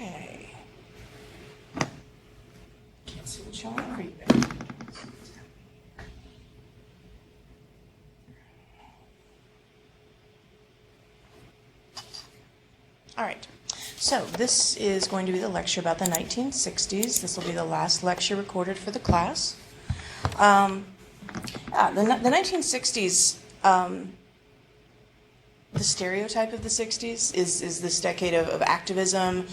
Okay. Can't see what y'all are reading. All right. So this is going to be the lecture about the 1960s. This will be the last lecture recorded for the class. The 1960s, the stereotype of the 60s is this decade of activism,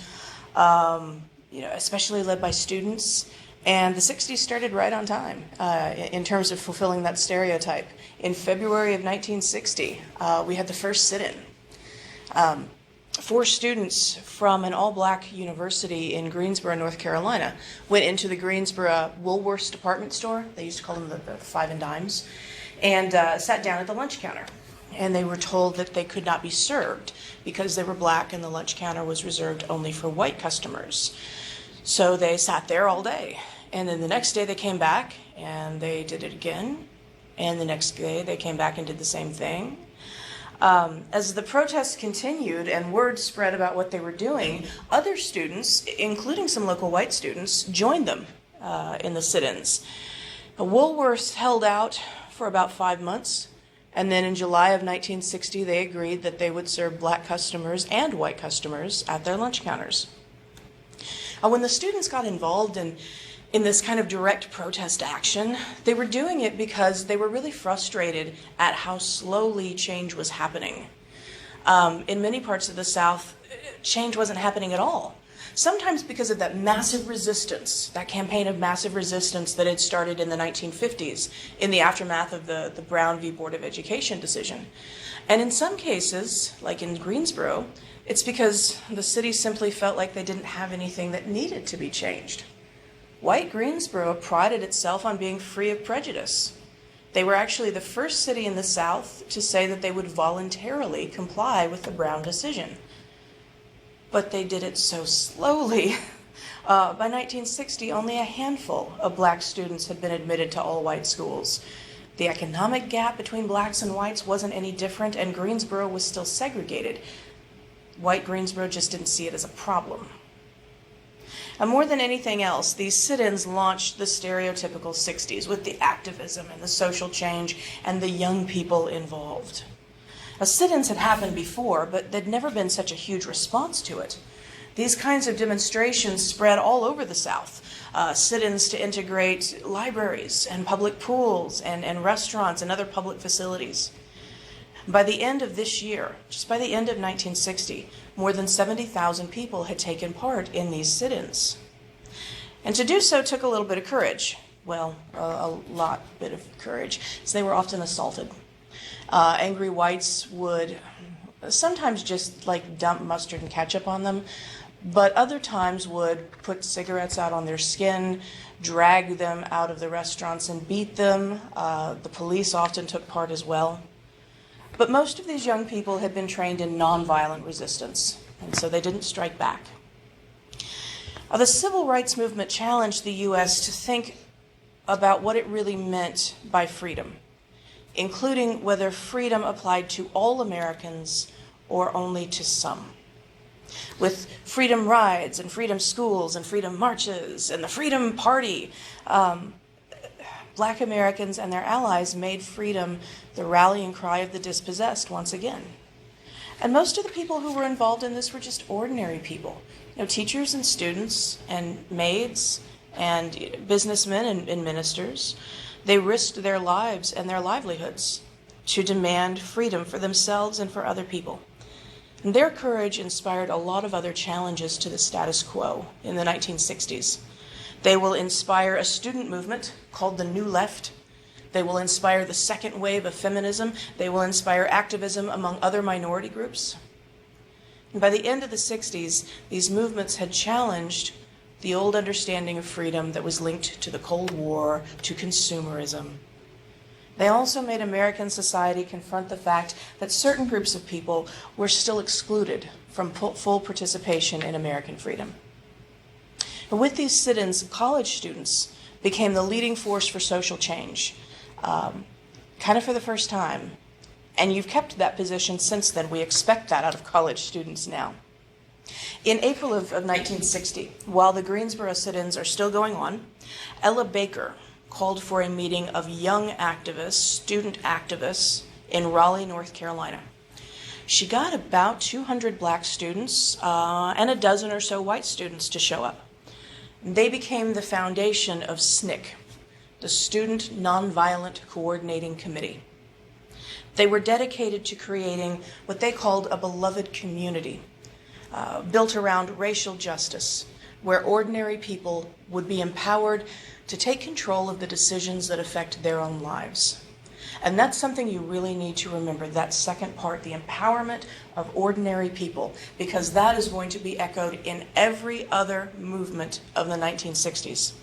especially led by students. And the 60s started right on time in terms of fulfilling that stereotype. In February of 1960, we had the first sit-in. 4 students from an all-black university in Greensboro, North Carolina, went into the Greensboro Woolworths department store. They used to call them the five and dimes, and sat down at the lunch counter. And they were told that they could not be served because they were black and the lunch counter was reserved only for white customers. So they sat there all day. And then the next day they came back and they did it again. And the next day they came back and did the same thing. As the protests continued and word spread about what they were doing, other students, including some local white students, joined them in the sit-ins. Woolworths held out for about 5 months, and then in July of 1960 they agreed that they would serve black customers and white customers at their lunch counters. When the students got involved in this kind of direct protest action, they were doing it because they were really frustrated at how slowly change was happening. In many parts of the South, change wasn't happening at all. Sometimes because of that massive resistance, that campaign of massive resistance that had started in the 1950s in the aftermath of the Brown v. Board of Education decision. And in some cases, like in Greensboro, it's because the city simply felt like they didn't have anything that needed to be changed. White Greensboro prided itself on being free of prejudice. They were actually the first city in the South to say that they would voluntarily comply with the Brown decision. But they did it so slowly. By 1960, only a handful of black students had been admitted to all-white schools. The economic gap between blacks and whites wasn't any different, and Greensboro was still segregated. White Greensboro just didn't see it as a problem. And more than anything else, these sit-ins launched the stereotypical 60s with the activism and the social change and the young people involved. Sit-ins had happened before, but there'd never been such a huge response to it. These kinds of demonstrations spread all over the South. Sit-ins to integrate libraries and public pools and restaurants and other public facilities. By the end of this year, just by the end of 1960, more than 70,000 people had taken part in these sit-ins. And to do so took a little bit of courage. Well, a bit of courage, as they were often assaulted. Angry whites would sometimes just dump mustard and ketchup on them, but other times would put cigarettes out on their skin, drag them out of the restaurants and beat them. The police often took part as well. But most of these young people had been trained in nonviolent resistance, and so they didn't strike back. The civil rights movement challenged the U.S. to think about what it really meant by freedom, including whether freedom applied to all Americans or only to some. With freedom rides and freedom schools and freedom marches and the Freedom Party, Black Americans and their allies made freedom the rallying cry of the dispossessed once again. And most of the people who were involved in this were just ordinary people, teachers and students and maids and businessmen and ministers. They risked their lives and their livelihoods to demand freedom for themselves and for other people. And their courage inspired a lot of other challenges to the status quo in the 1960s. They will inspire a student movement called the New Left. They will inspire the second wave of feminism. They will inspire activism among other minority groups. And by the end of the 60s, these movements had challenged the old understanding of freedom that was linked to the Cold War, to consumerism. They also made American society confront the fact that certain groups of people were still excluded from full participation in American freedom. And with these sit-ins, college students became the leading force for social change, kind of for the first time. And you've kept that position since then. We expect that out of college students now. In April of 1960, while the Greensboro sit-ins are still going on, Ella Baker called for a meeting of young activists, student activists, in Raleigh, North Carolina. She got about 200 black students and a dozen or so white students to show up. They became the foundation of SNCC, the Student Nonviolent Coordinating Committee. They were dedicated to creating what they called a beloved community, built around racial justice, where ordinary people would be empowered to take control of the decisions that affect their own lives. And that's something you really need to remember, that second part, the empowerment of ordinary people, because that is going to be echoed in every other movement of the 1960s.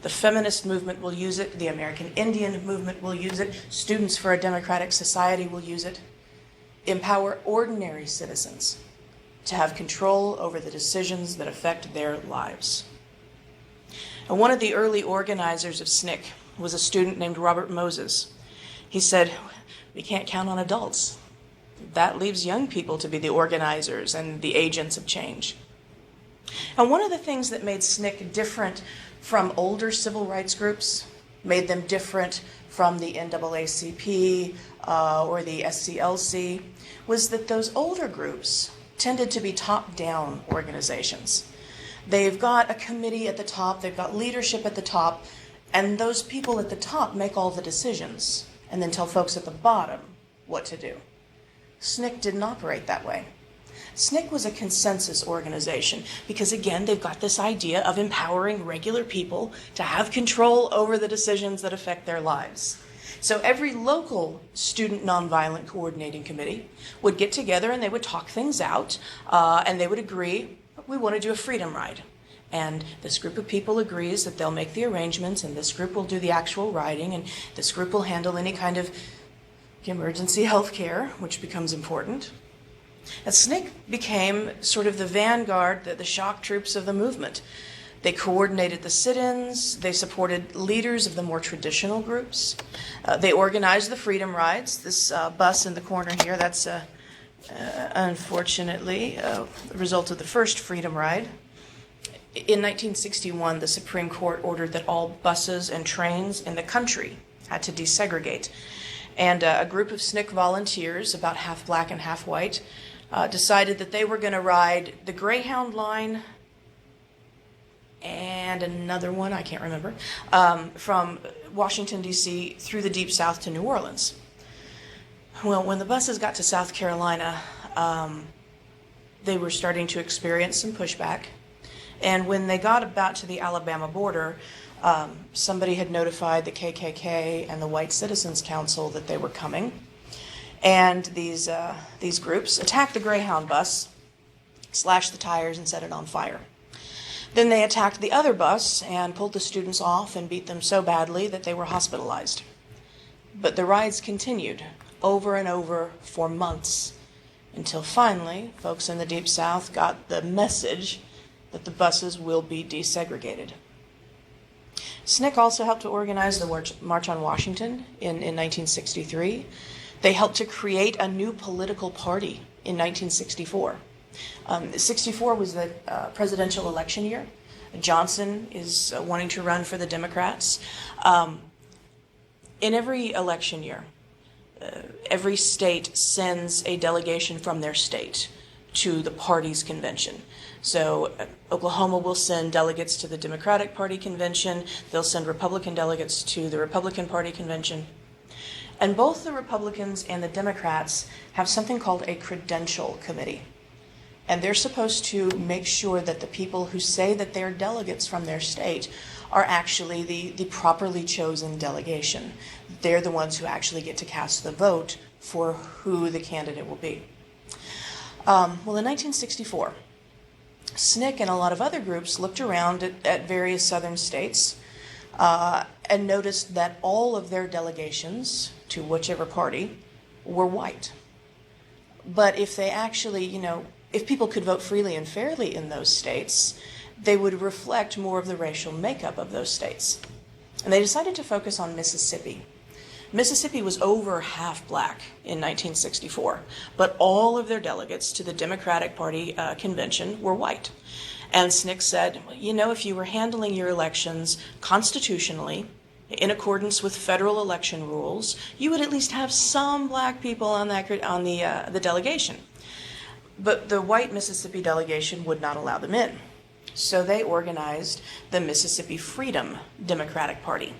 The feminist movement will use it, the American Indian movement will use it, Students for a Democratic Society will use it. Empower ordinary citizens to have control over the decisions that affect their lives. And one of the early organizers of SNCC was a student named Robert Moses. He said, "We can't count on adults. That leaves young people to be the organizers and the agents of change." And one of the things that made SNCC different from older civil rights groups, made them different from the NAACP or the SCLC, was that those older groups tended to be top-down organizations. They've got a committee at the top, they've got leadership at the top, and those people at the top make all the decisions and then tell folks at the bottom what to do. SNCC didn't operate that way. SNCC was a consensus organization because, again, they've got this idea of empowering regular people to have control over the decisions that affect their lives. So every local Student Nonviolent Coordinating Committee would get together and they would talk things out and they would agree, we want to do a freedom ride. And this group of people agrees that they'll make the arrangements, and this group will do the actual riding, and this group will handle any kind of emergency health care, which becomes important. And SNCC became sort of the vanguard, the shock troops of the movement. They coordinated the sit-ins, they supported leaders of the more traditional groups, they organized the freedom rides. This bus in the corner here, that's unfortunately the result of the first freedom ride. In 1961, the Supreme Court ordered that all buses and trains in the country had to desegregate. And a group of SNCC volunteers, about half black and half white, decided that they were going to ride the Greyhound line and another one, I can't remember, from Washington, D.C. through the Deep South to New Orleans. Well, when the buses got to South Carolina, they were starting to experience some pushback. And when they got about to the Alabama border, somebody had notified the KKK and the White Citizens Council that they were coming. And these groups attacked the Greyhound bus, slashed the tires, and set it on fire. Then they attacked the other bus and pulled the students off and beat them so badly that they were hospitalized. But the rides continued over and over for months until finally folks in the Deep South got the message that the buses will be desegregated. SNCC also helped to organize the March on Washington in 1963. They helped to create a new political party in 1964. 64 was the presidential election year. Johnson is wanting to run for the Democrats. In every election year, every state sends a delegation from their state to the party's convention. So Oklahoma will send delegates to the Democratic Party convention. They'll send Republican delegates to the Republican Party convention. And both the Republicans and the Democrats have something called a credential committee. And they're supposed to make sure that the people who say that they're delegates from their state are actually the properly chosen delegation. They're the ones who actually get to cast the vote for who the candidate will be. Well, in 1964, SNCC and a lot of other groups looked around at various southern states and noticed that all of their delegations to whichever party were white. But if they actually, if people could vote freely and fairly in those states, they would reflect more of the racial makeup of those states. And they decided to focus on Mississippi. Mississippi was over half black in 1964, but all of their delegates to the Democratic Party convention were white. And SNCC said, you know, if you were handling your elections constitutionally, in accordance with federal election rules, you would at least have some black people on the delegation. But the white Mississippi delegation would not allow them in. So they organized the Mississippi Freedom Democratic Party.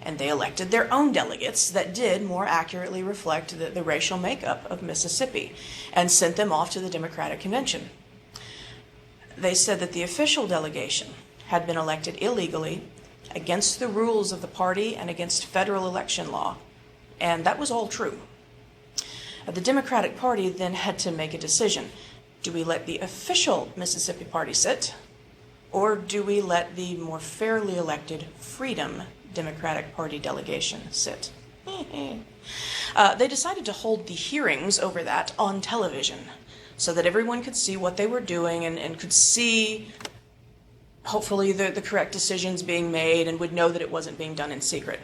And they elected their own delegates that did more accurately reflect the racial makeup of Mississippi and sent them off to the Democratic Convention. They said that the official delegation had been elected illegally against the rules of the party and against federal election law. And that was all true. The Democratic Party then had to make a decision. Do we let the official Mississippi Party sit, or do we let the more fairly elected Freedom Democratic Party delegation sit? They decided to hold the hearings over that on television so that everyone could see what they were doing and could see, hopefully, the correct decisions being made and would know that it wasn't being done in secret.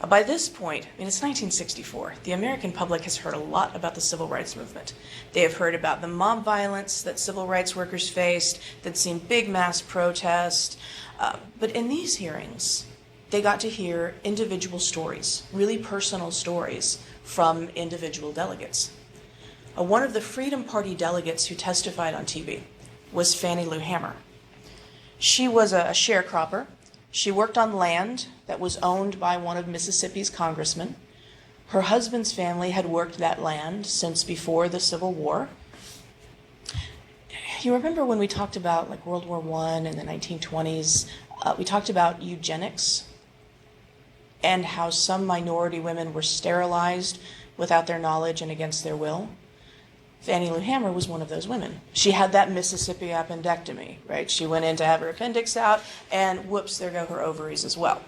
By this point, it's 1964, the American public has heard a lot about the civil rights movement. They have heard about the mob violence that civil rights workers faced, they'd seen big mass protests. But in these hearings, they got to hear individual stories, really personal stories from individual delegates. One of the Freedom Party delegates who testified on TV was Fannie Lou Hamer. She was a sharecropper. She worked on land that was owned by one of Mississippi's congressmen. Her husband's family had worked that land since before the Civil War. You remember when we talked about like World War I and the 1920s, we talked about eugenics and how some minority women were sterilized without their knowledge and against their will. Fannie Lou Hamer was one of those women. She had that Mississippi appendectomy, right? She went in to have her appendix out, and whoops, there go her ovaries as well.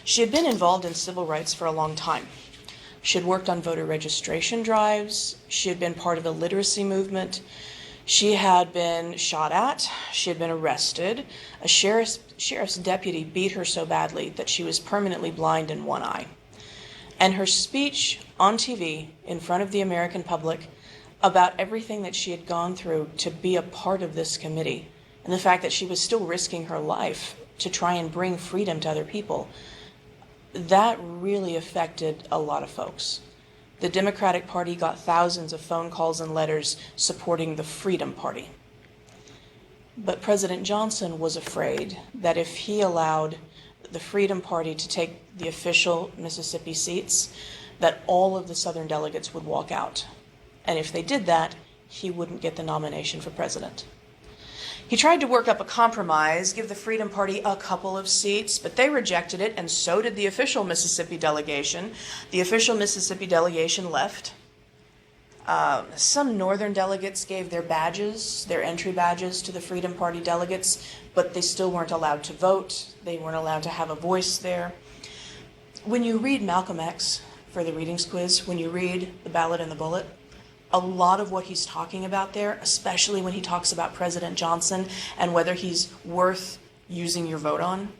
She had been involved in civil rights for a long time. She had worked on voter registration drives. She had been part of the literacy movement. She had been shot at. She had been arrested. A sheriff's deputy beat her so badly that she was permanently blind in one eye. And her speech on TV in front of the American public about everything that she had gone through to be a part of this committee and the fact that she was still risking her life to try and bring freedom to other people, that really affected a lot of folks. The Democratic Party got thousands of phone calls and letters supporting the Freedom Party. But President Johnson was afraid that if he allowed the Freedom Party to take the official Mississippi seats, that all of the Southern delegates would walk out. And if they did that, he wouldn't get the nomination for president. He tried to work up a compromise, give the Freedom Party a couple of seats, but they rejected it, and so did the official Mississippi delegation. The official Mississippi delegation left. Some northern delegates gave their badges, their entry badges, to the Freedom Party delegates, but they still weren't allowed to vote. They weren't allowed to have a voice there. When you read Malcolm X for the readings quiz, when you read The Ballad and the Bullet, a lot of what he's talking about there, especially when he talks about President Johnson and whether he's worth using your vote on,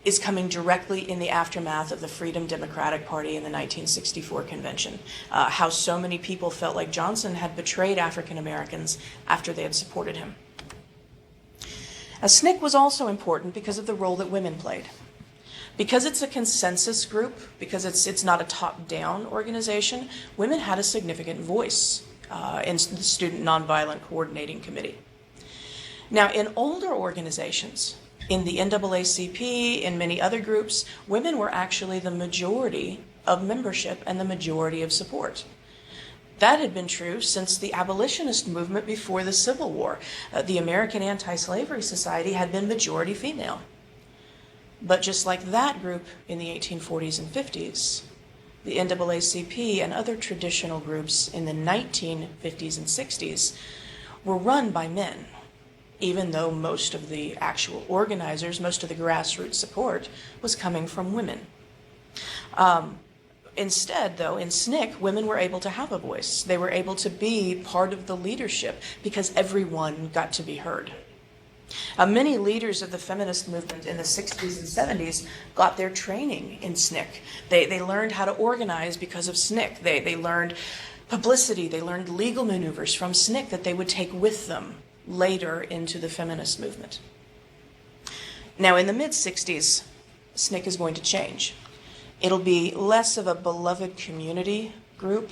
is coming directly in the aftermath of the Freedom Democratic Party in the 1964 convention. How so many people felt like Johnson had betrayed African Americans after they had supported him. SNCC was also important because of the role that women played. Because it's a consensus group, because it's not a top-down organization, women had a significant voice in the Student Nonviolent Coordinating Committee. Now, in older organizations, in the NAACP, in many other groups, women were actually the majority of membership and the majority of support. That had been true since the abolitionist movement before the Civil War. The American Anti-Slavery Society had been majority female. But just like that group in the 1840s and 50s, the NAACP and other traditional groups in the 1950s and 60s were run by men, even though most of the actual organizers, most of the grassroots support was coming from women. Instead, though, in SNCC, women were able to have a voice. They were able to be part of the leadership because everyone got to be heard. Many leaders of the feminist movement in the 60s and 70s got their training in SNCC. They learned how to organize because of SNCC. They learned publicity, they learned legal maneuvers from SNCC that they would take with them later into the feminist movement. Now, in the mid-60s, SNCC is going to change. It'll be less of a beloved community group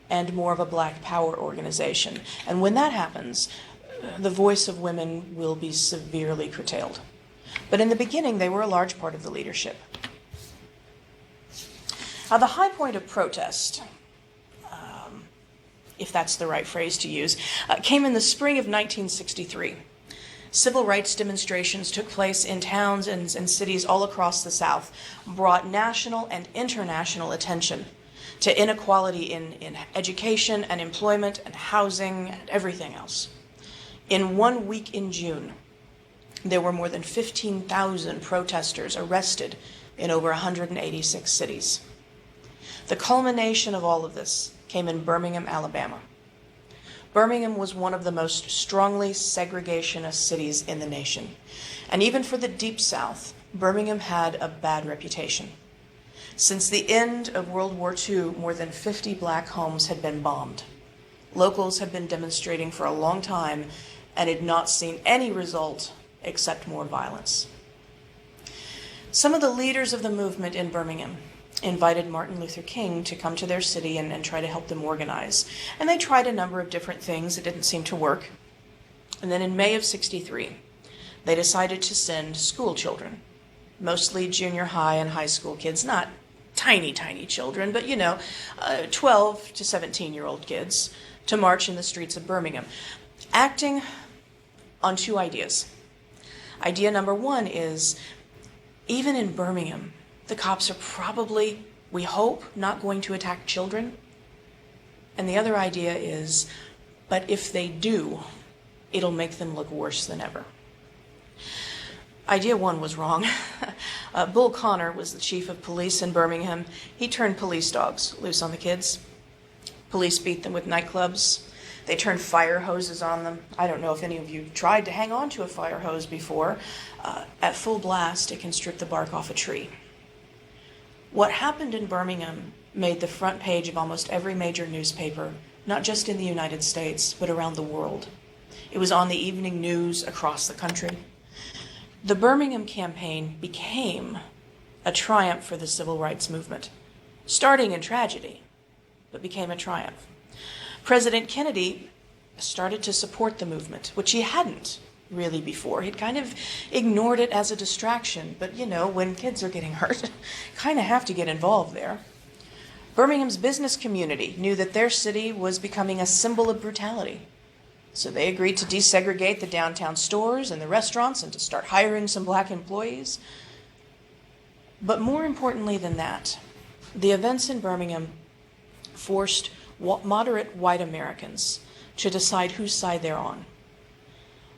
and more of a black power organization. And when that happens, the voice of women will be severely curtailed. But in the beginning, they were a large part of the leadership. Now, the high point of protest, if that's the right phrase to use, came in the spring of 1963. Civil rights demonstrations took place in towns and cities all across the South, brought national and international attention to inequality in education and employment and housing and everything else. In 1 week in June, there were more than 15,000 protesters arrested in over 186 cities. The culmination of all of this came in Birmingham, Alabama. Birmingham was one of the most strongly segregationist cities in the nation. And even for the Deep South, Birmingham had a bad reputation. Since the end of World War II, more than 50 black homes had been bombed. Locals had been demonstrating for a long time and had not seen any result except more violence. Some of the leaders of the movement in Birmingham invited Martin Luther King to come to their city and try to help them organize. And they tried a number of different things. It didn't seem to work. And then in May of '63, they decided to send school children, mostly junior high and high school kids, not tiny, tiny children, but 12 to 17-year-old kids, to march in the streets of Birmingham, acting on two ideas. Idea number one is, even in Birmingham, the cops are probably, we hope, not going to attack children. And the other idea is, but if they do, it'll make them look worse than ever. Idea one was wrong. Bull Connor was the chief of police in Birmingham. He turned police dogs loose on the kids. Police beat them with nightclubs. They turned fire hoses on them. I don't know if any of you tried to hang on to a fire hose before. At full blast, it can strip the bark off a tree. What happened in Birmingham made the front page of almost every major newspaper, not just in the United States, but around the world. It was on the evening news across the country. The Birmingham campaign became a triumph for the civil rights movement, starting in tragedy, but became a triumph. President Kennedy started to support the movement, which he hadn't really before. He'd kind of ignored it as a distraction, but when kids are getting hurt, kind of have to get involved there. Birmingham's business community knew that their city was becoming a symbol of brutality. So they agreed to desegregate the downtown stores and the restaurants and to start hiring some black employees. But more importantly than that, the events in Birmingham forced moderate white Americans to decide whose side they're on.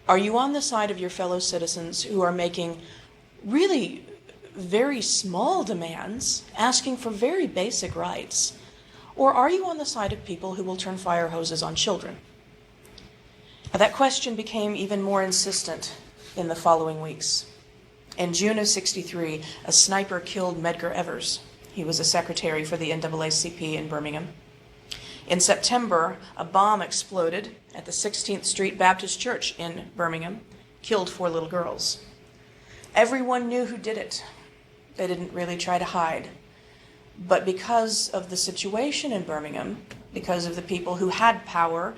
Are you on the side of your fellow citizens who are making really very small demands, asking for very basic rights? Or are you on the side of people who will turn fire hoses on children? That question became even more insistent in the following weeks. In June of '63, a sniper killed Medgar Evers. He was a secretary for the NAACP in Birmingham. In September, a bomb exploded at the 16th Street Baptist Church in Birmingham, killed 4 little girls. Everyone knew who did it. They didn't really try to hide. But because of the situation in Birmingham, because of the people who had power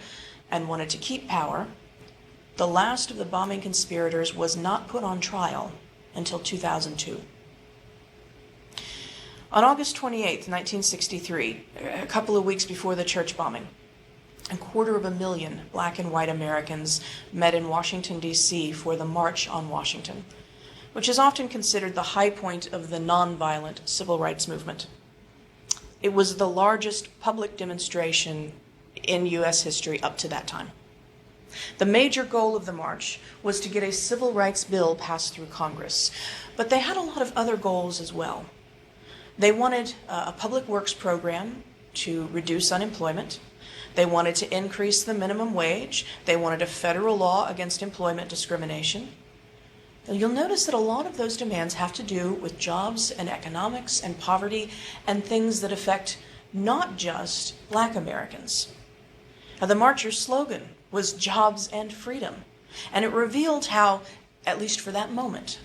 and wanted to keep power, the last of the bombing conspirators was not put on trial until 2002. On August 28, 1963, a couple of weeks before the church bombing, 250,000 black and white Americans met in Washington, D.C. for the March on Washington, which is often considered the high point of the nonviolent civil rights movement. It was the largest public demonstration in U.S. history up to that time. The major goal of the march was to get a civil rights bill passed through Congress, but they had a lot of other goals as well. They wanted a public works program to reduce unemployment. They wanted to increase the minimum wage. They wanted a federal law against employment discrimination. You'll notice that a lot of those demands have to do with jobs and economics and poverty and things that affect not just Black Americans. Now, the marchers' slogan was jobs and freedom, and it revealed how, at least for that moment,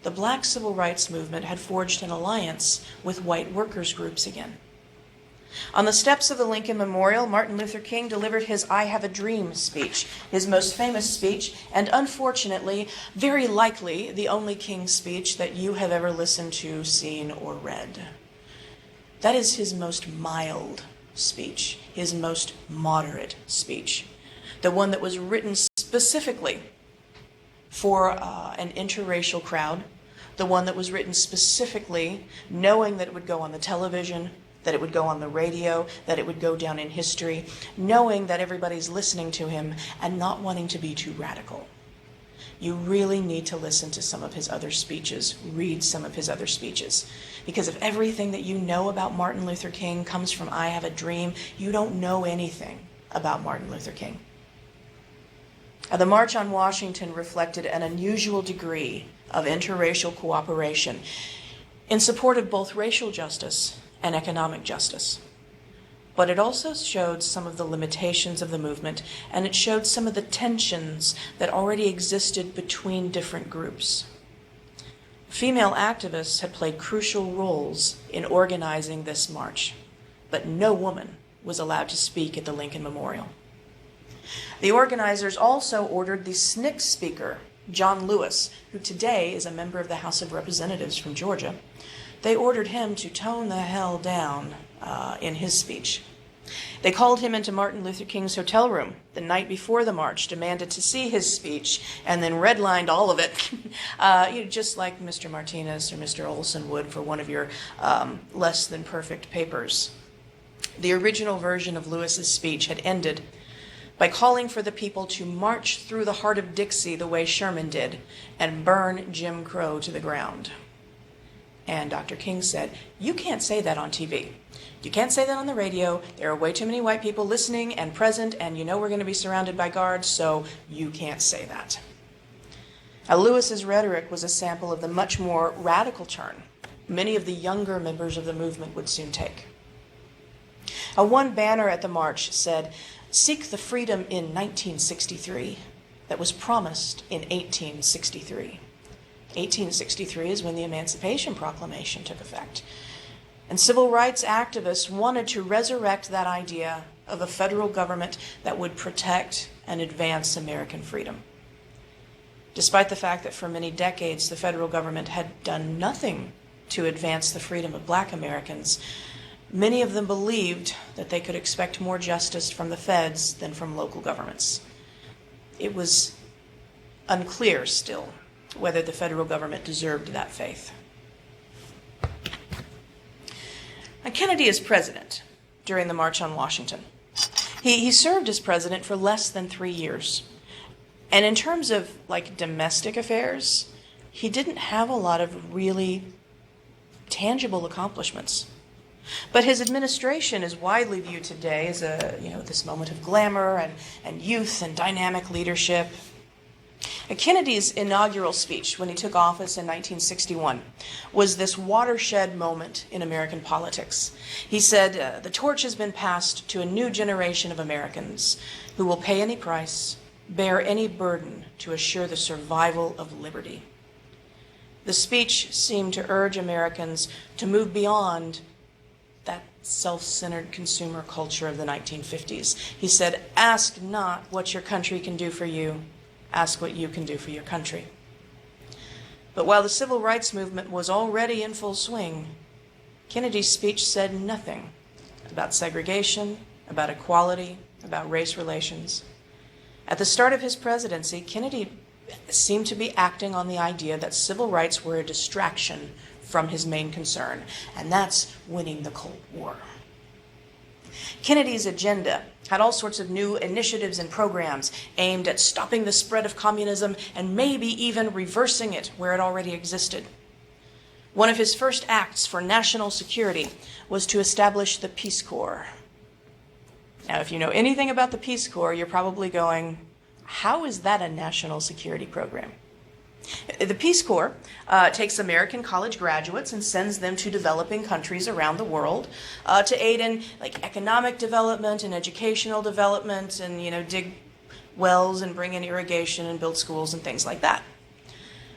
the Black civil rights movement had forged an alliance with white workers' groups again. On the steps of the Lincoln Memorial, Martin Luther King delivered his "I Have a Dream" speech, his most famous speech, and unfortunately, very likely, the only King speech that you have ever listened to, seen, or read. That is his most mild speech, his most moderate speech, the one that was written specifically for an interracial crowd, the one that was written specifically knowing that it would go on the television, that it would go on the radio, that it would go down in history, knowing that everybody's listening to him and not wanting to be too radical. You really need to listen to some of his other speeches, read some of his other speeches. Because if everything that you know about Martin Luther King comes from "I Have a Dream," you don't know anything about Martin Luther King. The March on Washington reflected an unusual degree of interracial cooperation in support of both racial justice and economic justice. But it also showed some of the limitations of the movement, and it showed some of the tensions that already existed between different groups. Female activists had played crucial roles in organizing this march, but no woman was allowed to speak at the Lincoln Memorial. The organizers also ordered the SNCC speaker, John Lewis, who today is a member of the House of Representatives from Georgia. They ordered him to tone the hell down in his speech. They called him into Martin Luther King's hotel room the night before the march, demanded to see his speech, and then redlined all of it, just like Mr. Martinez or Mr. Olson would for one of your less than perfect papers. The original version of Lewis's speech had ended by calling for the people to march through the heart of Dixie the way Sherman did and burn Jim Crow to the ground. And Dr. King said, "You can't say that on TV. You can't say that on the radio. There are way too many white people listening and present, and you know we're going to be surrounded by guards, so you can't say that." Now, Lewis's rhetoric was a sample of the much more radical turn many of the younger members of the movement would soon take. One banner at the march said, "Seek the freedom in 1963 that was promised in 1863. 1863 is when the Emancipation Proclamation took effect. And civil rights activists wanted to resurrect that idea of a federal government that would protect and advance American freedom. Despite the fact that for many decades the federal government had done nothing to advance the freedom of Black Americans, many of them believed that they could expect more justice from the feds than from local governments. It was unclear still whether the federal government deserved that faith. Now, Kennedy is president during the March on Washington. He served as president for less than 3 years. And in terms of domestic affairs, he didn't have a lot of really tangible accomplishments. But his administration is widely viewed today as this moment of glamour and youth and dynamic leadership. Kennedy's inaugural speech when he took office in 1961 was this watershed moment in American politics. He said, "The torch has been passed to a new generation of Americans who will pay any price, bear any burden to assure the survival of liberty." The speech seemed to urge Americans to move beyond that self-centered consumer culture of the 1950s. He said, "Ask not what your country can do for you. Ask what you can do for your country." But while the civil rights movement was already in full swing, Kennedy's speech said nothing about segregation, about equality, about race relations. At the start of his presidency, Kennedy seemed to be acting on the idea that civil rights were a distraction from his main concern, and that's winning the Cold War. Kennedy's agenda had all sorts of new initiatives and programs aimed at stopping the spread of communism and maybe even reversing it where it already existed. One of his first acts for national security was to establish the Peace Corps. Now, if you know anything about the Peace Corps, you're probably going, how is that a national security program? The Peace Corps takes American college graduates and sends them to developing countries around the world to aid in economic development and educational development, and dig wells and bring in irrigation and build schools and things like that.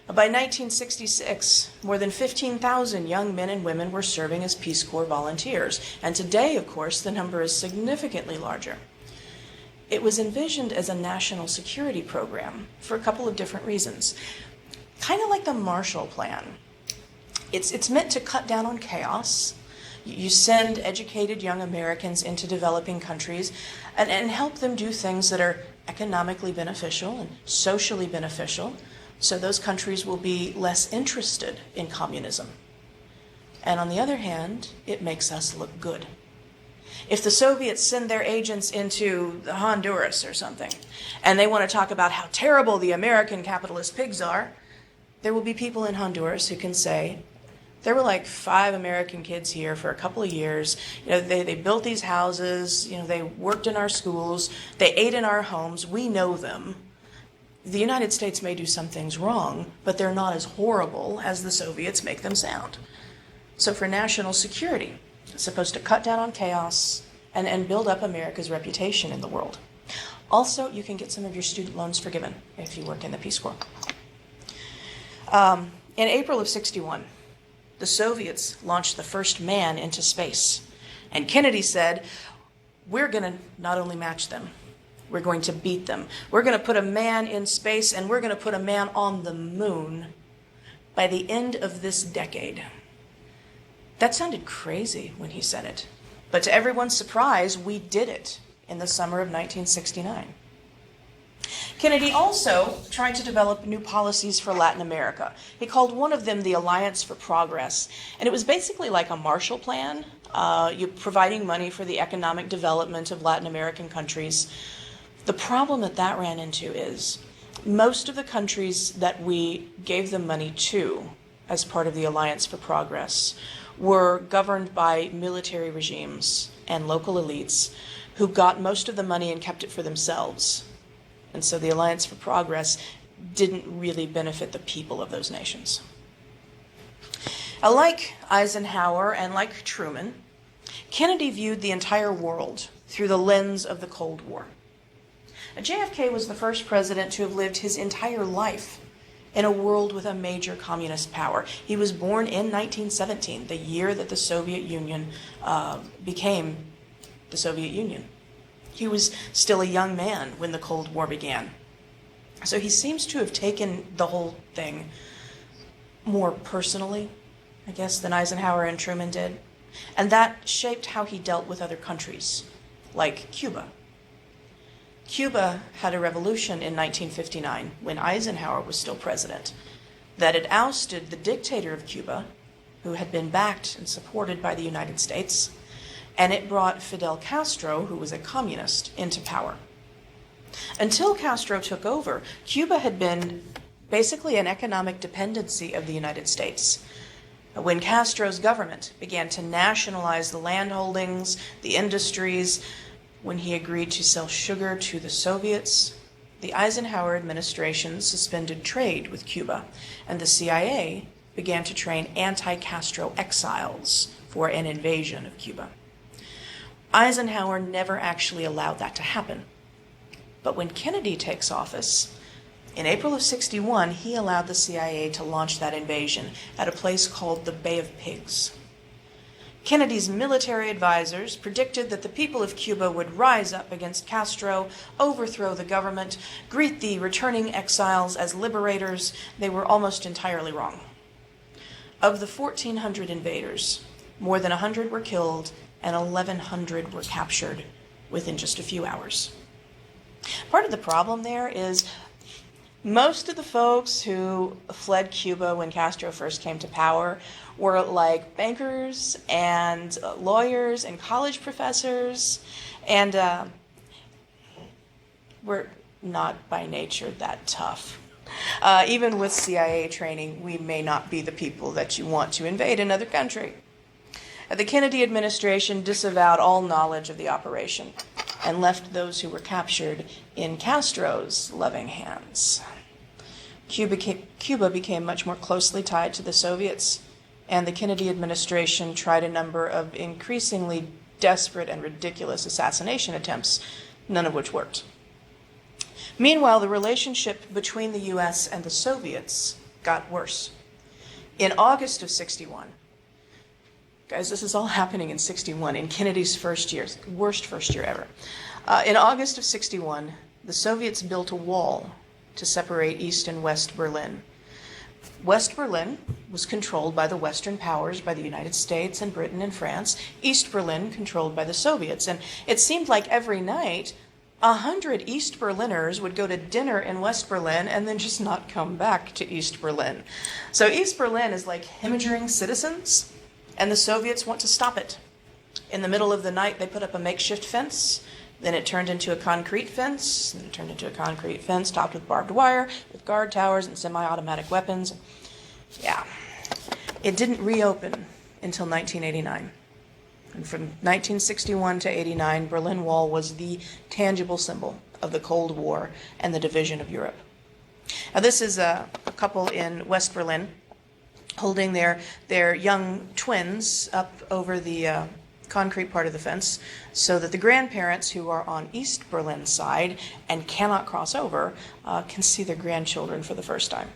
By 1966, more than 15,000 young men and women were serving as Peace Corps volunteers, and today, of course, the number is significantly larger. It was envisioned as a national security program for a couple of different reasons. Kind of like the Marshall Plan. It's meant to cut down on chaos. You send educated young Americans into developing countries and help them do things that are economically beneficial and socially beneficial, so those countries will be less interested in communism. And on the other hand, it makes us look good. If the Soviets send their agents into Honduras or something, and they want to talk about how terrible the American capitalist pigs are, there will be people in Honduras who can say, there were 5 American kids here for a couple of years. They built these houses, they worked in our schools, they ate in our homes, we know them. The United States may do some things wrong, but they're not as horrible as the Soviets make them sound. So for national security, it's supposed to cut down on chaos and build up America's reputation in the world. Also, you can get some of your student loans forgiven if you work in the Peace Corps. In April of '61, the Soviets launched the first man into space. And Kennedy said, we're going to not only match them, we're going to beat them. We're going to put a man in space, and we're going to put a man on the moon by the end of this decade. That sounded crazy when he said it. But to everyone's surprise, we did it in the summer of 1969. Kennedy also tried to develop new policies for Latin America. He called one of them the Alliance for Progress, and it was basically like a Marshall Plan, providing money for the economic development of Latin American countries. The problem that ran into is most of the countries that we gave them money to as part of the Alliance for Progress were governed by military regimes and local elites who got most of the money and kept it for themselves. And so the Alliance for Progress didn't really benefit the people of those nations. Like Eisenhower and like Truman, Kennedy viewed the entire world through the lens of the Cold War. JFK was the first president to have lived his entire life in a world with a major communist power. He was born in 1917, the year that the Soviet Union became the Soviet Union. He was still a young man when the Cold War began. So he seems to have taken the whole thing more personally, I guess, than Eisenhower and Truman did. And that shaped how he dealt with other countries, like Cuba. Cuba had a revolution in 1959, when Eisenhower was still president, that had ousted the dictator of Cuba, who had been backed and supported by the United States, and it brought Fidel Castro, who was a communist, into power. Until Castro took over, Cuba had been basically an economic dependency of the United States. When Castro's government began to nationalize the land holdings, the industries, when he agreed to sell sugar to the Soviets, the Eisenhower administration suspended trade with Cuba, and the CIA began to train anti-Castro exiles for an invasion of Cuba. Eisenhower never actually allowed that to happen. But when Kennedy takes office, in April of '61, he allowed the CIA to launch that invasion at a place called the Bay of Pigs. Kennedy's military advisors predicted that the people of Cuba would rise up against Castro, overthrow the government, greet the returning exiles as liberators. They were almost entirely wrong. Of the 1,400 invaders, more than 100 were killed and 1,100 were captured within just a few hours. Part of the problem there is most of the folks who fled Cuba when Castro first came to power were like bankers and lawyers and college professors, and were not by nature that tough. Even with CIA training, we may not be the people that you want to invade another country. The Kennedy administration disavowed all knowledge of the operation and left those who were captured in Castro's loving hands. Cuba became much more closely tied to the Soviets, and the Kennedy administration tried a number of increasingly desperate and ridiculous assassination attempts, none of which worked. Meanwhile, the relationship between the U.S. and the Soviets got worse. In August of 61, guys, this is all happening in 61, in Kennedy's first year, worst first year ever. In August of 61, the Soviets built a wall to separate East and West Berlin. West Berlin was controlled by the Western powers, by the United States and Britain and France. East Berlin controlled by the Soviets. And it seemed like every night, 100 East Berliners would go to dinner in West Berlin and then just not come back to East Berlin. So East Berlin is like hemorrhaging citizens, and the Soviets want to stop it. In the middle of the night, they put up a makeshift fence. Then it turned into a concrete fence. Then it turned into a concrete fence topped with barbed wire, with guard towers and semi-automatic weapons. Yeah. It didn't reopen until 1989. And from 1961 to 89, Berlin Wall was the tangible symbol of the Cold War and the division of Europe. Now, this is a couple in West Berlin holding their young twins up over the concrete part of the fence so that the grandparents who are on East Berlin's side and cannot cross over can see their grandchildren for the first time.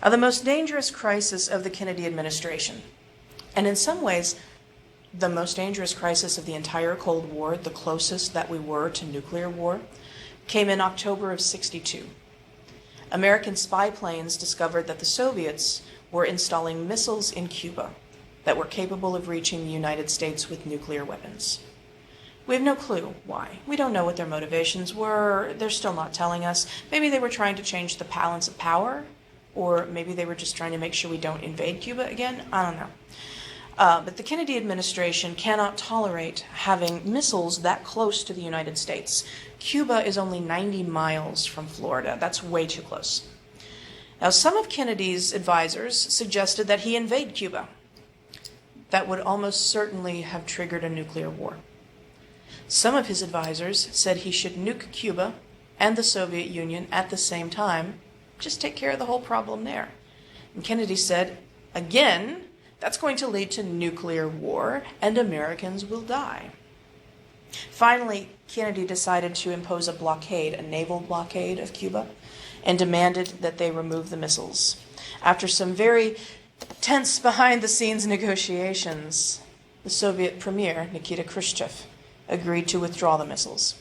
The most dangerous crisis of the Kennedy administration, and in some ways the most dangerous crisis of the entire Cold War, the closest that we were to nuclear war, came in October of 62. American spy planes discovered that the Soviets were installing missiles in Cuba that were capable of reaching the United States with nuclear weapons. We have no clue why. We don't know what their motivations were. They're still not telling us. Maybe they were trying to change the balance of power, or maybe they were just trying to make sure we don't invade Cuba again. I don't know. But the Kennedy administration cannot tolerate having missiles that close to the United States. Cuba is only 90 miles from Florida. That's way too close. Now, some of Kennedy's advisors suggested that he invade Cuba. That would almost certainly have triggered a nuclear war. Some of his advisors said he should nuke Cuba and the Soviet Union at the same time, just take care of the whole problem there. And Kennedy said, again, that's going to lead to nuclear war and Americans will die. Finally, Kennedy decided to impose a blockade, a naval blockade of Cuba, and demanded that they remove the missiles. After some very tense behind-the-scenes negotiations, the Soviet premier, Nikita Khrushchev, agreed to withdraw the missiles.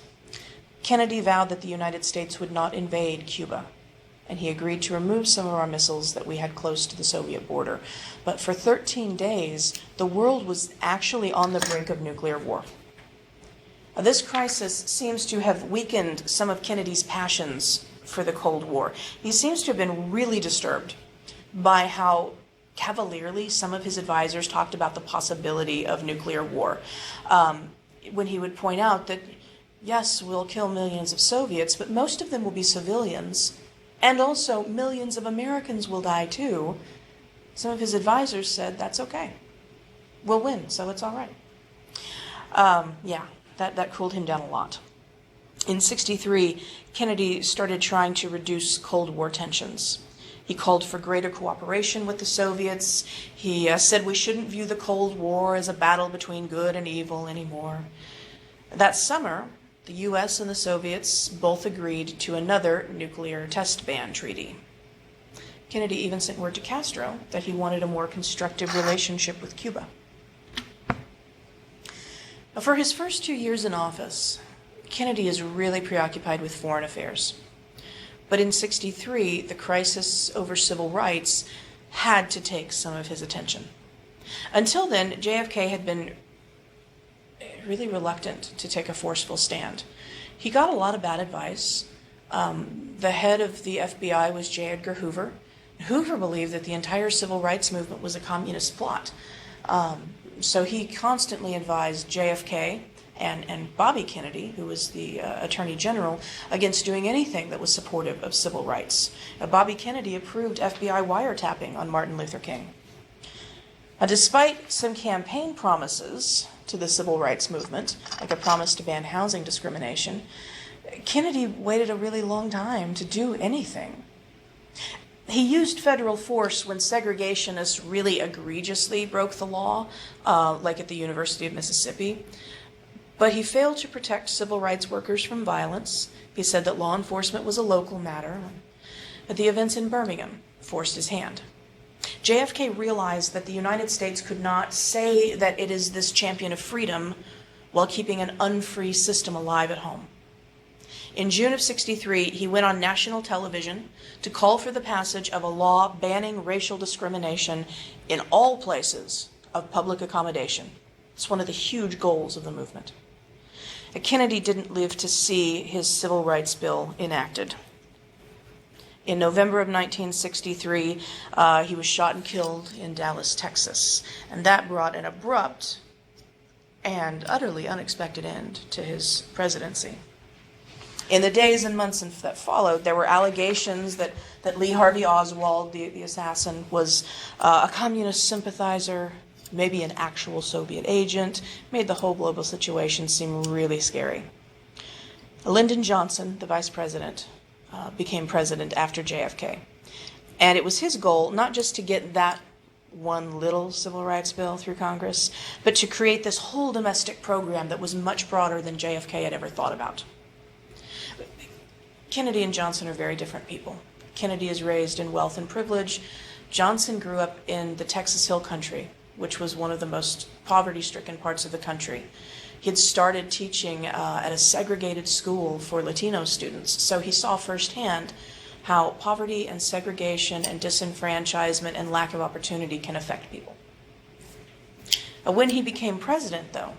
Kennedy vowed that the United States would not invade Cuba, and he agreed to remove some of our missiles that we had close to the Soviet border. But for 13 days, the world was actually on the brink of nuclear war. This crisis seems to have weakened some of Kennedy's passions for the Cold War. He seems to have been really disturbed by how cavalierly some of his advisors talked about the possibility of nuclear war. When he would point out that, yes, we'll kill millions of Soviets, but most of them will be civilians, and also millions of Americans will die too. Some of his advisors said, that's okay. We'll win, so it's all right. That cooled him down a lot. In 63, Kennedy started trying to reduce Cold War tensions. He called for greater cooperation with the Soviets. He said we shouldn't view the Cold War as a battle between good and evil anymore. That summer, the U.S. and the Soviets both agreed to another nuclear test ban treaty. Kennedy even sent word to Castro that he wanted a more constructive relationship with Cuba. Now, for his first 2 years in office, Kennedy is really preoccupied with foreign affairs. But in 63, the crisis over civil rights had to take some of his attention. Until then, JFK had been really reluctant to take a forceful stand. He got a lot of bad advice. The head of the FBI was J. Edgar Hoover. Hoover believed that the entire civil rights movement was a communist plot. So he constantly advised JFK and Bobby Kennedy, who was the Attorney General, against doing anything that was supportive of civil rights. Bobby Kennedy approved FBI wiretapping on Martin Luther King. Despite some campaign promises to the civil rights movement, like a promise to ban housing discrimination, Kennedy waited a really long time to do anything. He used federal force when segregationists really egregiously broke the law, like at the University of Mississippi. But he failed to protect civil rights workers from violence. He said that law enforcement was a local matter. But the events in Birmingham forced his hand. JFK realized that the United States could not say that it is this champion of freedom while keeping an unfree system alive at home. In June of '63, he went on national television to call for the passage of a law banning racial discrimination in all places of public accommodation. It's one of the huge goals of the movement. Kennedy didn't live to see his civil rights bill enacted. In November of 1963, he was shot and killed in Dallas, Texas, and that brought an abrupt and utterly unexpected end to his presidency. In the days and months that followed, there were allegations that Lee Harvey Oswald, the assassin, was a communist sympathizer, maybe an actual Soviet agent, made the whole global situation seem really scary. Lyndon Johnson, the vice president, became president after JFK. And it was his goal not just to get that one little civil rights bill through Congress, but to create this whole domestic program that was much broader than JFK had ever thought about. Kennedy and Johnson are very different people. Kennedy is raised in wealth and privilege. Johnson grew up in the Texas Hill Country, which was one of the most poverty-stricken parts of the country. He had started teaching at a segregated school for Latino students, so he saw firsthand how poverty and segregation and disenfranchisement and lack of opportunity can affect people. When he became president, though,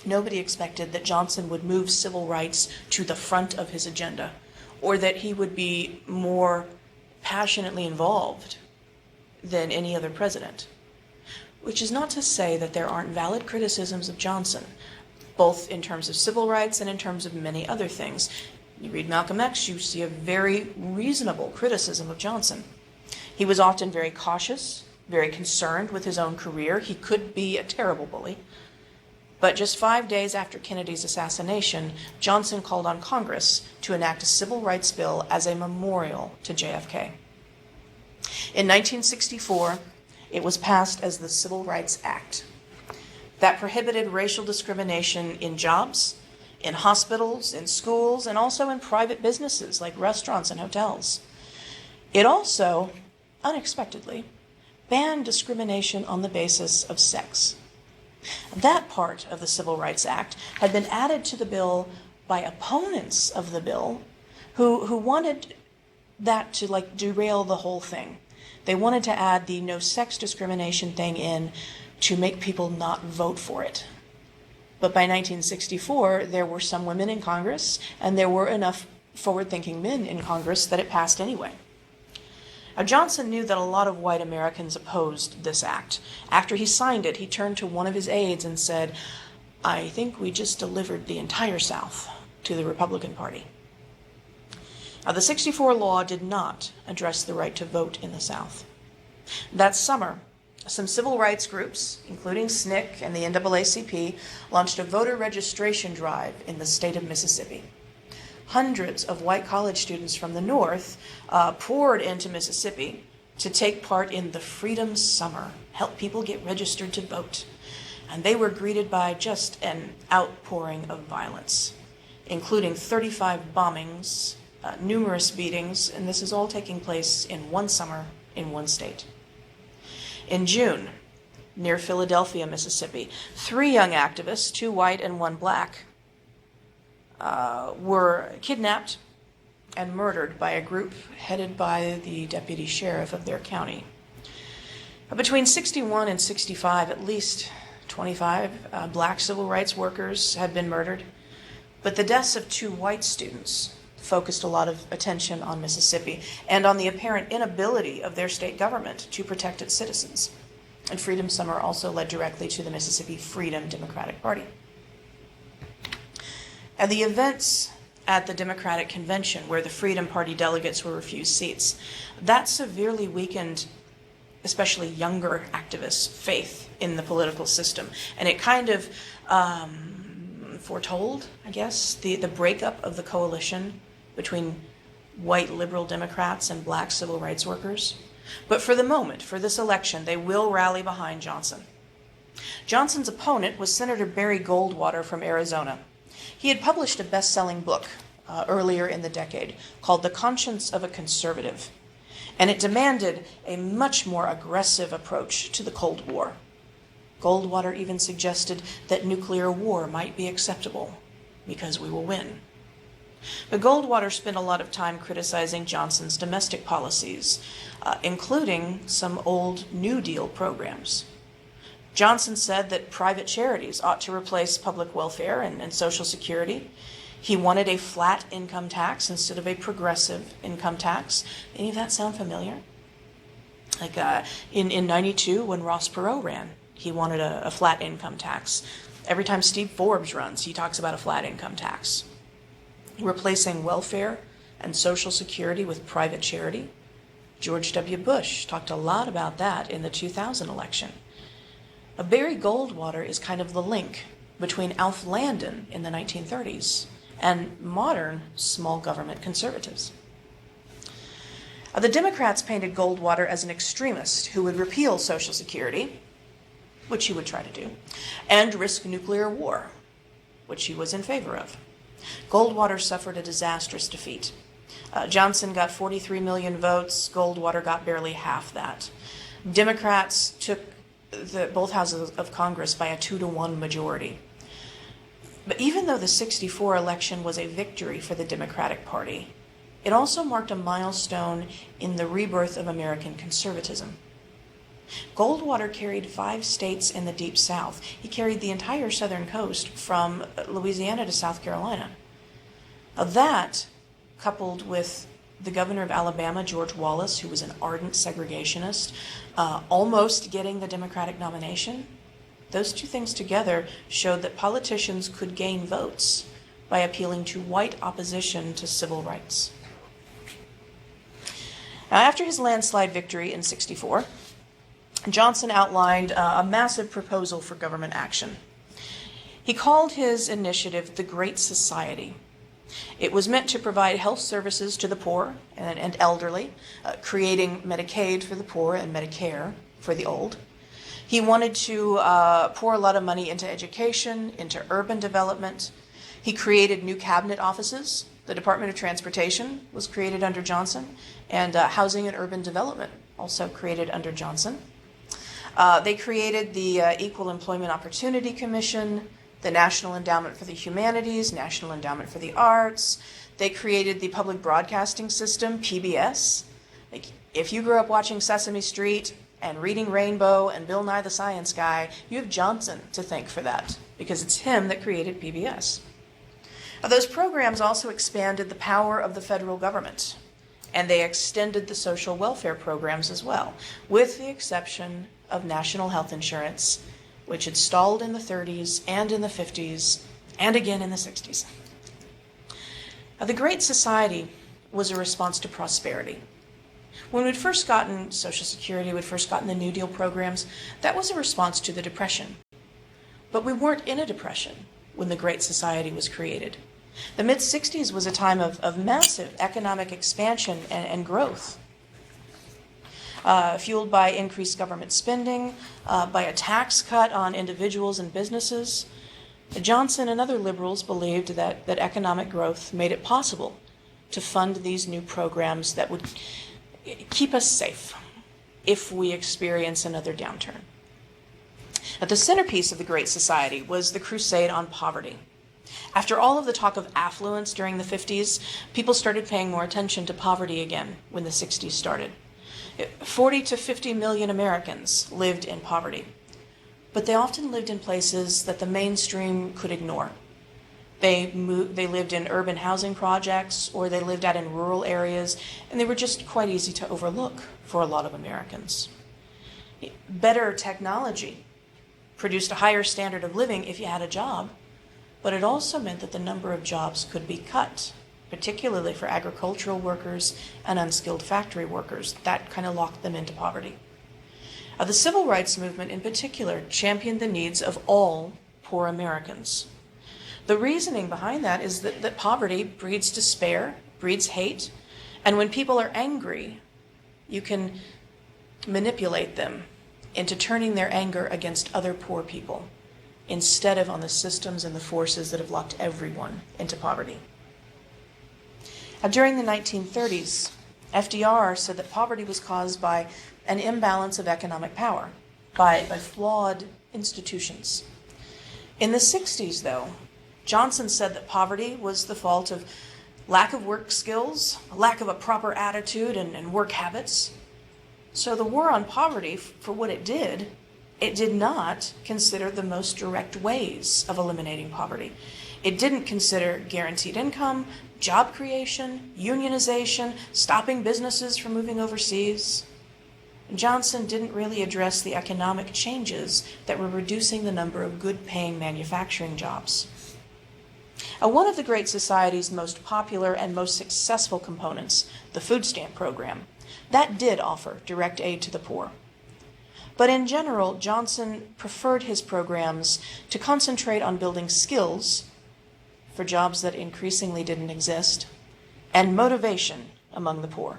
nobody expected that Johnson would move civil rights to the front of his agenda, or that he would be more passionately involved than any other president. Which is not to say that there aren't valid criticisms of Johnson, both in terms of civil rights and in terms of many other things. You read Malcolm X, you see a very reasonable criticism of Johnson. He was often very cautious, very concerned with his own career. He could be a terrible bully. But just 5 days after Kennedy's assassination, Johnson called on Congress to enact a civil rights bill as a memorial to JFK. In 1964, it was passed as the Civil Rights Act that prohibited racial discrimination in jobs, in hospitals, in schools, and also in private businesses like restaurants and hotels. It also, unexpectedly, banned discrimination on the basis of sex. That part of the Civil Rights Act had been added to the bill by opponents of the bill who wanted that to derail the whole thing. They wanted to add the no sex discrimination thing in to make people not vote for it. But by 1964, there were some women in Congress, and there were enough forward-thinking men in Congress that it passed anyway. Now, Johnson knew that a lot of white Americans opposed this act. After he signed it, he turned to one of his aides and said, "I think we just delivered the entire South to the Republican Party." Now, the '64 law did not address the right to vote in the South. That summer, some civil rights groups, including SNCC and the NAACP, launched a voter registration drive in the state of Mississippi. Hundreds of white college students from the North poured into Mississippi to take part in the Freedom Summer, help people get registered to vote. And they were greeted by just an outpouring of violence, including 35 bombings, numerous beatings, and this is all taking place in one summer in one state. In June, near Philadelphia, Mississippi, 3 young activists, 2 white and 1 black, were kidnapped and murdered by a group headed by the deputy sheriff of their county. Between 61 and 65, at least 25 black civil rights workers had been murdered, but the deaths of 2 white students focused a lot of attention on Mississippi and on the apparent inability of their state government to protect its citizens. And Freedom Summer also led directly to the Mississippi Freedom Democratic Party. And the events at the Democratic Convention, where the Freedom Party delegates were refused seats, that severely weakened especially younger activists' faith in the political system. And it kind of foretold, I guess, the breakup of the coalition between white liberal Democrats and black civil rights workers. But for the moment, for this election, they will rally behind Johnson. Johnson's opponent was Senator Barry Goldwater from Arizona. He had published a best-selling book earlier in the decade called The Conscience of a Conservative, and it demanded a much more aggressive approach to the Cold War. Goldwater even suggested that nuclear war might be acceptable because we will win. But Goldwater spent a lot of time criticizing Johnson's domestic policies, including some old New Deal programs. Johnson said that private charities ought to replace public welfare and Social Security. He wanted a flat income tax instead of a progressive income tax. Any of that sound familiar? Like in 92, when Ross Perot ran, he wanted a flat income tax. Every time Steve Forbes runs, he talks about a flat income tax. Replacing welfare and Social Security with private charity. George W. Bush talked a lot about that in the 2000 election. Barry Goldwater is kind of the link between Alf Landon in the 1930s and modern small government conservatives. The Democrats painted Goldwater as an extremist who would repeal Social Security, which he would try to do, and risk nuclear war, which he was in favor of. Goldwater suffered a disastrous defeat. Johnson got 43 million votes. Goldwater got barely half that. Democrats took both houses of Congress by a 2-1 majority. But even though the '64 election was a victory for the Democratic Party, it also marked a milestone in the rebirth of American conservatism. Goldwater carried 5 states in the Deep South. He carried the entire southern coast from Louisiana to South Carolina. Now that, coupled with the governor of Alabama, George Wallace, who was an ardent segregationist, almost getting the Democratic nomination, those two things together showed that politicians could gain votes by appealing to white opposition to civil rights. Now, after his landslide victory in '64, Johnson outlined a massive proposal for government action. He called his initiative the Great Society. It was meant to provide health services to the poor and elderly, creating Medicaid for the poor and Medicare for the old. He wanted to pour a lot of money into education, into urban development. He created new cabinet offices. The Department of Transportation was created under Johnson, and Housing and Urban Development also created under Johnson. They created the Equal Employment Opportunity Commission, the National Endowment for the Humanities, National Endowment for the Arts. They created the Public Broadcasting System, PBS. Like, if you grew up watching Sesame Street and reading Rainbow and Bill Nye the Science Guy, you have Johnson to thank for that, because it's him that created PBS. Now, those programs also expanded the power of the federal government, and they extended the social welfare programs as well, with the exception of national health insurance, which had stalled in the 30s and in the 50s and again in the 60s. Now, the Great Society was a response to prosperity. When we'd first gotten Social Security, we'd first gotten the New Deal programs, that was a response to the Depression. But we weren't in a depression when the Great Society was created. The mid-60s was a time of massive economic expansion and growth, fueled by increased government spending, by a tax cut on individuals and businesses. Johnson and other liberals believed that economic growth made it possible to fund these new programs that would keep us safe if we experience another downturn. At the centerpiece of the Great Society was the crusade on poverty. After all of the talk of affluence during the 50s, people started paying more attention to poverty again when the 60s started. 40 to 50 million Americans lived in poverty, but they often lived in places that the mainstream could ignore. They lived in urban housing projects, or they lived out in rural areas, and they were just quite easy to overlook for a lot of Americans. Better technology produced a higher standard of living if you had a job, but it also meant that the number of jobs could be cut, particularly for agricultural workers and unskilled factory workers. That kind of locked them into poverty. The civil rights movement in particular championed the needs of all poor Americans. The reasoning behind that is that poverty breeds despair, breeds hate, and when people are angry, you can manipulate them into turning their anger against other poor people instead of on the systems and the forces that have locked everyone into poverty. During the 1930s, FDR said that poverty was caused by an imbalance of economic power, by flawed institutions. In the 60s, though, Johnson said that poverty was the fault of lack of work skills, lack of a proper attitude and work habits. So the war on poverty, for what it did not consider the most direct ways of eliminating poverty. It didn't consider guaranteed income, job creation, unionization, stopping businesses from moving overseas. Johnson didn't really address the economic changes that were reducing the number of good-paying manufacturing jobs. One of the Great Society's most popular and most successful components, the food stamp program, that did offer direct aid to the poor. But in general, Johnson preferred his programs to concentrate on building skills for jobs that increasingly didn't exist, and motivation among the poor.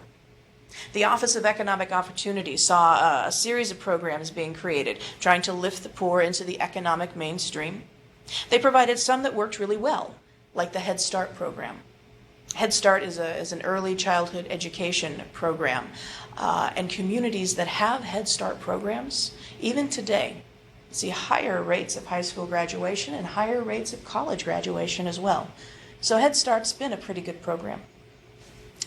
The Office of Economic Opportunity saw a series of programs being created, trying to lift the poor into the economic mainstream. They provided some that worked really well, like the Head Start program. Head Start is an early childhood education program, and communities that have Head Start programs, even today, see higher rates of high school graduation and higher rates of college graduation as well. So Head Start's been a pretty good program.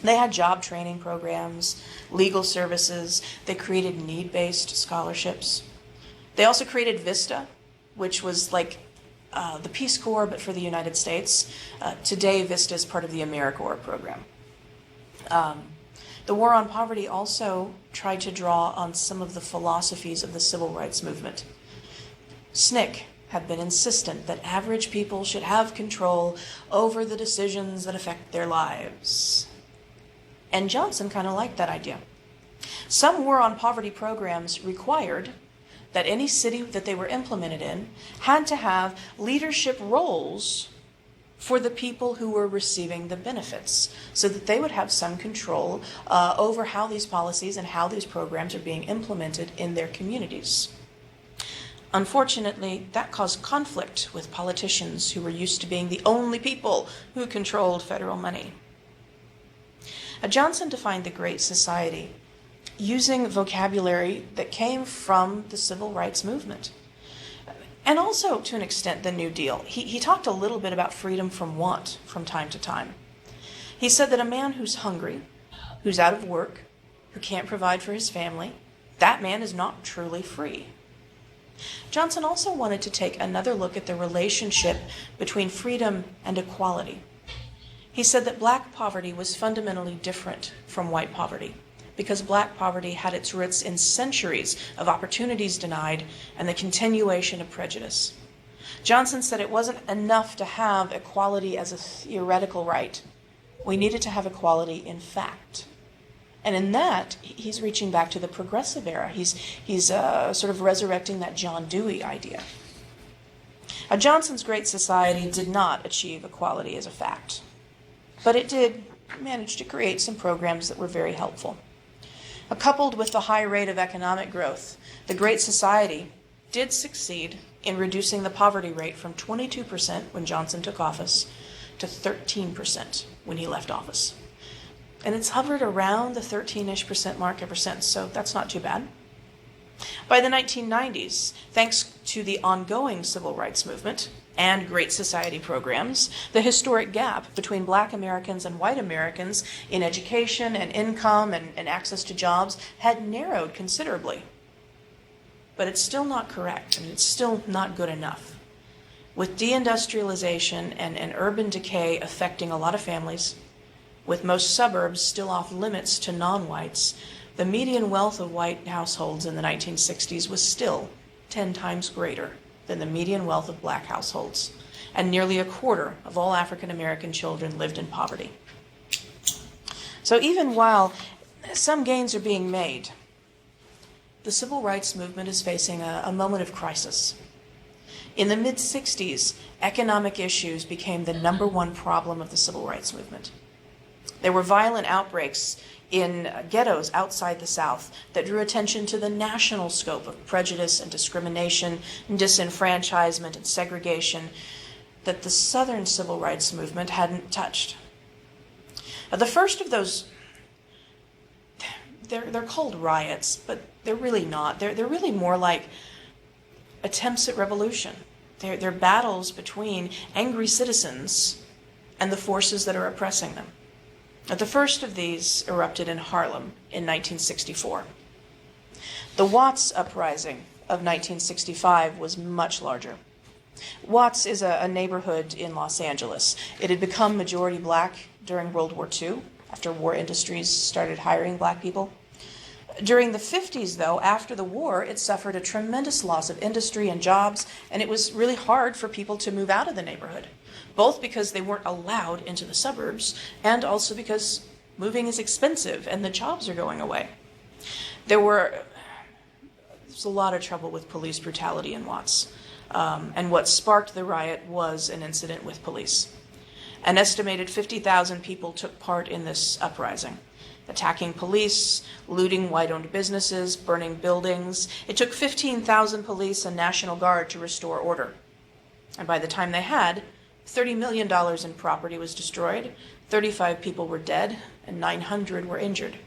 They had job training programs, legal services. They created need-based scholarships. They also created VISTA, which was like the Peace Corps, but for the United States. Today, VISTA is part of the AmeriCorps program. The War on Poverty also tried to draw on some of the philosophies of the civil rights movement. SNCC had been insistent that average people should have control over the decisions that affect their lives. And Johnson kind of liked that idea. Some War on Poverty programs required that any city that they were implemented in had to have leadership roles for the people who were receiving the benefits, so that they would have some control over how these policies and how these programs are being implemented in their communities. Unfortunately, that caused conflict with politicians who were used to being the only people who controlled federal money. Johnson defined the Great Society using vocabulary that came from the civil rights movement. And also, to an extent, the New Deal. He talked a little bit about freedom from want from time to time. He said that a man who's hungry, who's out of work, who can't provide for his family, that man is not truly free. Johnson also wanted to take another look at the relationship between freedom and equality. He said that black poverty was fundamentally different from white poverty, because black poverty had its roots in centuries of opportunities denied and the continuation of prejudice. Johnson said it wasn't enough to have equality as a theoretical right. We needed to have equality in fact. And in that, he's reaching back to the progressive era. He's sort of resurrecting that John Dewey idea. Johnson's Great Society did not achieve equality as a fact, but it did manage to create some programs that were very helpful. Coupled with the high rate of economic growth, the Great Society did succeed in reducing the poverty rate from 22% when Johnson took office to 13% when he left office. And it's hovered around the 13-ish% mark ever since, so that's not too bad. By the 1990s, thanks to the ongoing civil rights movement and Great Society programs, the historic gap between black Americans and white Americans in education and income and access to jobs had narrowed considerably. But it's still not correct, and it's still not good enough. With deindustrialization and urban decay affecting a lot of families, with most suburbs still off limits to non-whites, the median wealth of white households in the 1960s was still 10 times greater than the median wealth of black households, and nearly a quarter of all African American children lived in poverty. So even while some gains are being made, the civil rights movement is facing a moment of crisis. In the mid-60s, economic issues became the number one problem of the civil rights movement. There were violent outbreaks in ghettos outside the South that drew attention to the national scope of prejudice and discrimination and disenfranchisement and segregation that the Southern civil rights movement hadn't touched. The first of those, they're called riots, but they're really not. They're really more like attempts at revolution. They're battles between angry citizens and the forces that are oppressing them. The first of these erupted in Harlem in 1964. The Watts Uprising of 1965 was much larger. Watts is a neighborhood in Los Angeles. It had become majority black during World War II, after war industries started hiring black people. During the 50s, though, after the war, it suffered a tremendous loss of industry and jobs, and it was really hard for people to move out of the neighborhood, both because they weren't allowed into the suburbs, and also because moving is expensive and the jobs are going away. There was a lot of trouble with police brutality in Watts, and what sparked the riot was an incident with police. An estimated 50,000 people took part in this uprising, attacking police, looting white-owned businesses, burning buildings. It took 15,000 police and National Guard to restore order. And by the time they had, $30 million in property was destroyed, 35 people were dead, and 900 were injured.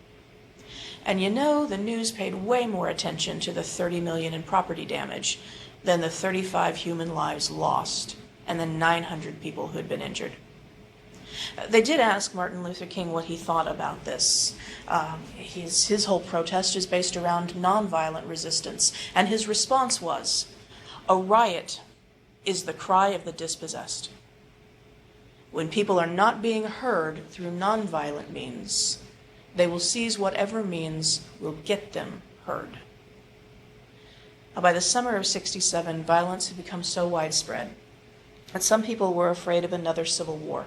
And you know, the news paid way more attention to the $30 million in property damage than the 35 human lives lost and the 900 people who had been injured. They did ask Martin Luther King what he thought about this. His whole protest is based around nonviolent resistance, and his response was, "A riot is the cry of the dispossessed. When people are not being heard through nonviolent means, they will seize whatever means will get them heard." By the summer of '67, violence had become so widespread that some people were afraid of another civil war.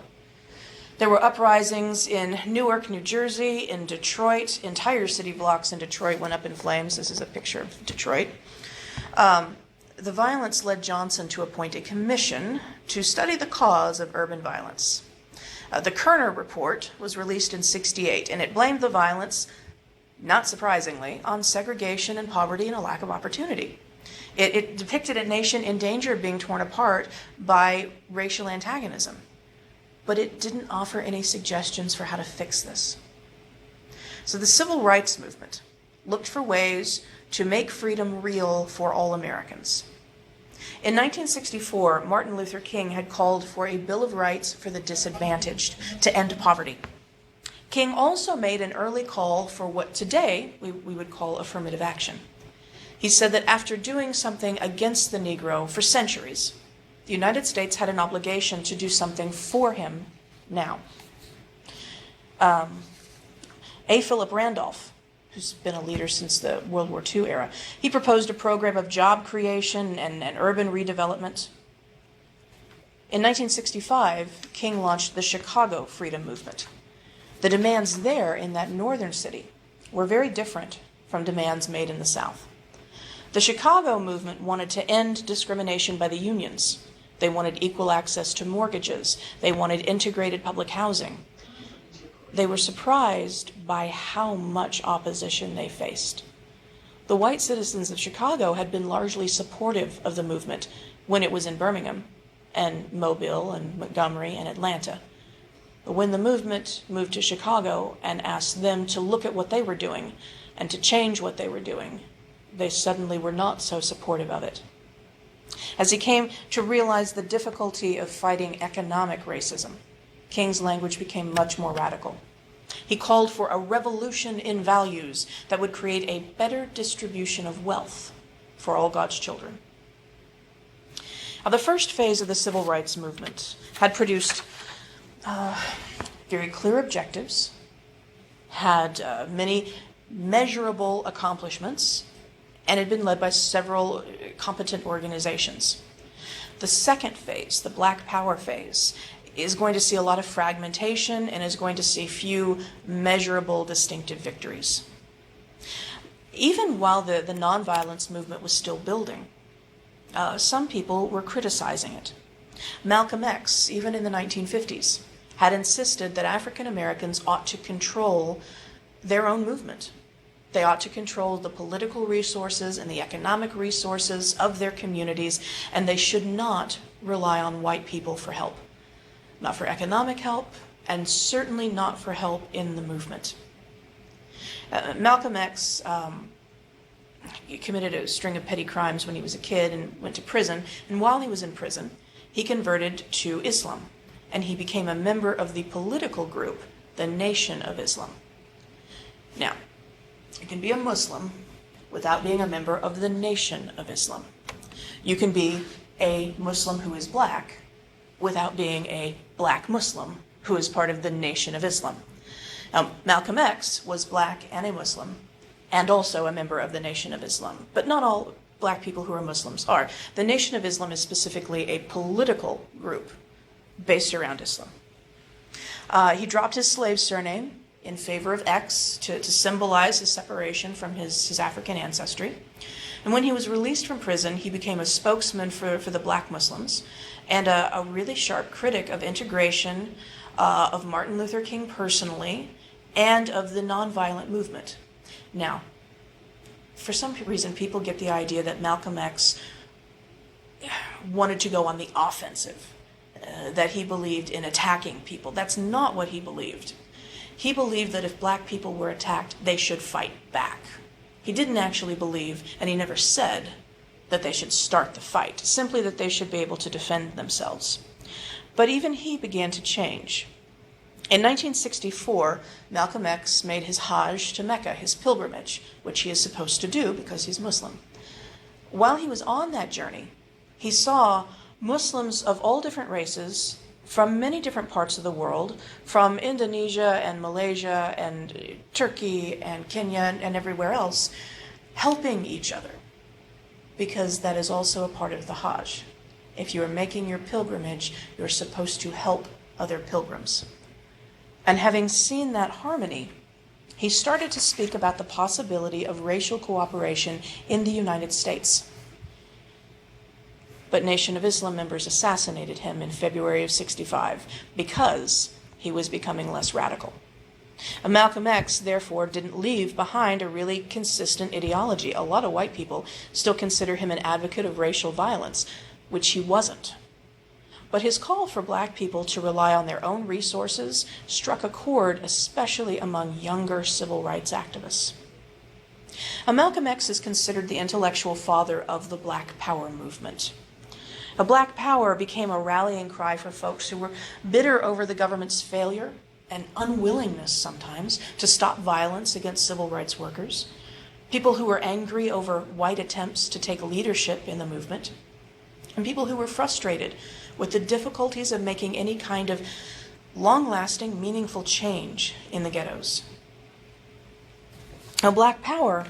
There were uprisings in Newark, New Jersey, in Detroit. Entire city blocks in Detroit went up in flames. This is a picture of Detroit. The violence led Johnson to appoint a commission to study the cause of urban violence. The Kerner Report was released in '68, and it blamed the violence, not surprisingly, on segregation and poverty and a lack of opportunity. It depicted a nation in danger of being torn apart by racial antagonism, but it didn't offer any suggestions for how to fix this. So the civil rights movement looked for ways to make freedom real for all Americans. In 1964, Martin Luther King had called for a Bill of Rights for the disadvantaged to end poverty. King also made an early call for what today we would call affirmative action. He said that after doing something against the Negro for centuries, the United States had an obligation to do something for him now. A. Philip Randolph, who's been a leader since the World War II era, he proposed a program of job creation and urban redevelopment. In 1965, King launched the Chicago Freedom Movement. The demands there in that northern city were very different from demands made in the South. The Chicago movement wanted to end discrimination by the unions. They wanted equal access to mortgages. They wanted integrated public housing. They were surprised by how much opposition they faced. The white citizens of Chicago had been largely supportive of the movement when it was in Birmingham and Mobile and Montgomery and Atlanta. But when the movement moved to Chicago and asked them to look at what they were doing and to change what they were doing, they suddenly were not so supportive of it. As he came to realize the difficulty of fighting economic racism, King's language became much more radical. He called for a revolution in values that would create a better distribution of wealth for all God's children. Now, the first phase of the civil rights movement had produced very clear objectives, had many measurable accomplishments, and had been led by several competent organizations. The second phase, the Black Power phase, is going to see a lot of fragmentation and is going to see few measurable distinctive victories. Even while the nonviolence movement was still building, some people were criticizing it. Malcolm X, even in the 1950s, had insisted that African Americans ought to control their own movement. They ought to control the political resources and the economic resources of their communities, and they should not rely on white people for help. Not for economic help, and certainly not for help in the movement. Malcolm X committed a string of petty crimes when he was a kid and went to prison, and while he was in prison, he converted to Islam, and he became a member of the political group, the Nation of Islam. Now, you can be a Muslim without being a member of the Nation of Islam. You can be a Muslim who is black without being a black Muslim who is part of the Nation of Islam. Now, Malcolm X was black and a Muslim and also a member of the Nation of Islam. But not all black people who are Muslims are. The Nation of Islam is specifically a political group based around Islam. He dropped his slave surname in favor of X to symbolize his separation from his African ancestry. And when he was released from prison, he became a spokesman for the black Muslims and a really sharp critic of integration, of Martin Luther King personally, and of the nonviolent movement. Now, for some reason, people get the idea that Malcolm X wanted to go on the offensive, that he believed in attacking people. That's not what he believed. He believed that if black people were attacked, they should fight back. He didn't actually believe, and he never said, that they should start the fight, simply that they should be able to defend themselves. But even he began to change. In 1964, Malcolm X made his Hajj to Mecca, his pilgrimage, which he is supposed to do because he's Muslim. While he was on that journey, he saw Muslims of all different races from many different parts of the world, from Indonesia and Malaysia and Turkey and Kenya and everywhere else, helping each other, because that is also a part of the Hajj. If you are making your pilgrimage, you're supposed to help other pilgrims. And having seen that harmony, he started to speak about the possibility of racial cooperation in the United States. But Nation of Islam members assassinated him in February of '65 because he was becoming less radical. And Malcolm X, therefore, didn't leave behind a really consistent ideology. A lot of white people still consider him an advocate of racial violence, which he wasn't. But his call for black people to rely on their own resources struck a chord, especially among younger civil rights activists. Malcolm X is considered the intellectual father of the Black Power movement. Black Power became a rallying cry for folks who were bitter over the government's failure and unwillingness sometimes to stop violence against civil rights workers, people who were angry over white attempts to take leadership in the movement, and people who were frustrated with the difficulties of making any kind of long-lasting, meaningful change in the ghettos. Now, Black Power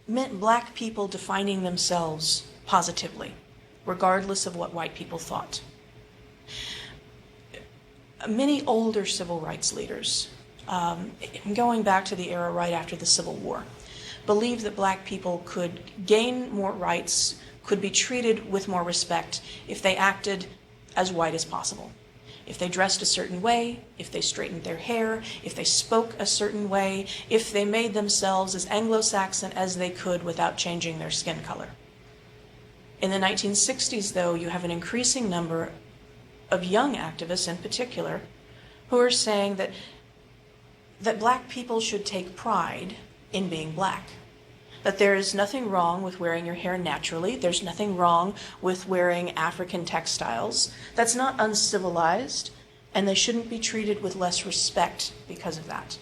meant black people defining themselves positively, regardless of what white people thought. Many older civil rights leaders, going back to the era right after the Civil War, believed that black people could gain more rights, could be treated with more respect if they acted as white as possible. If they dressed a certain way, if they straightened their hair, if they spoke a certain way, if they made themselves as Anglo-Saxon as they could without changing their skin color. In the 1960s, though, you have an increasing number of young activists in particular who are saying that black people should take pride in being black. That there is nothing wrong with wearing your hair naturally. There's nothing wrong with wearing African textiles. That's not uncivilized, and they shouldn't be treated with less respect because of that.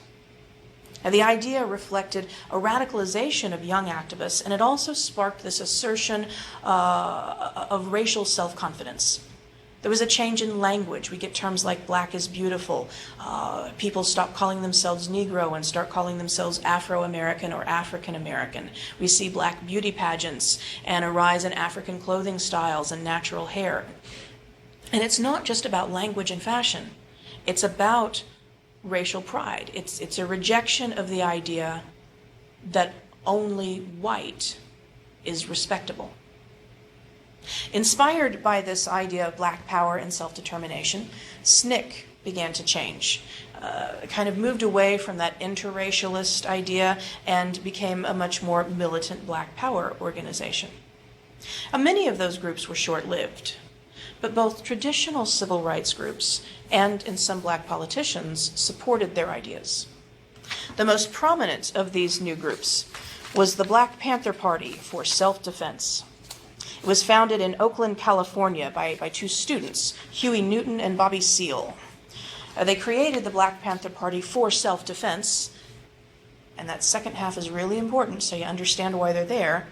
Now, the idea reflected a radicalization of young activists, and it also sparked this assertion of racial self-confidence. There was a change in language. We get terms like black is beautiful. People stop calling themselves Negro and start calling themselves Afro-American or African-American. We see black beauty pageants and a rise in African clothing styles and natural hair. And it's not just about language and fashion. It's about racial pride. It's a rejection of the idea that only white is respectable. Inspired by this idea of black power and self-determination, SNCC began to change, kind of moved away from that interracialist idea and became a much more militant black power organization. Many of those groups were short-lived, but both traditional civil rights groups and, in some black politicians, supported their ideas. The most prominent of these new groups was the Black Panther Party for Self-Defense. It was founded in Oakland, California by two students, Huey Newton and Bobby Seale. They created the Black Panther Party for self-defense, and that second half is really important so you understand why they're there,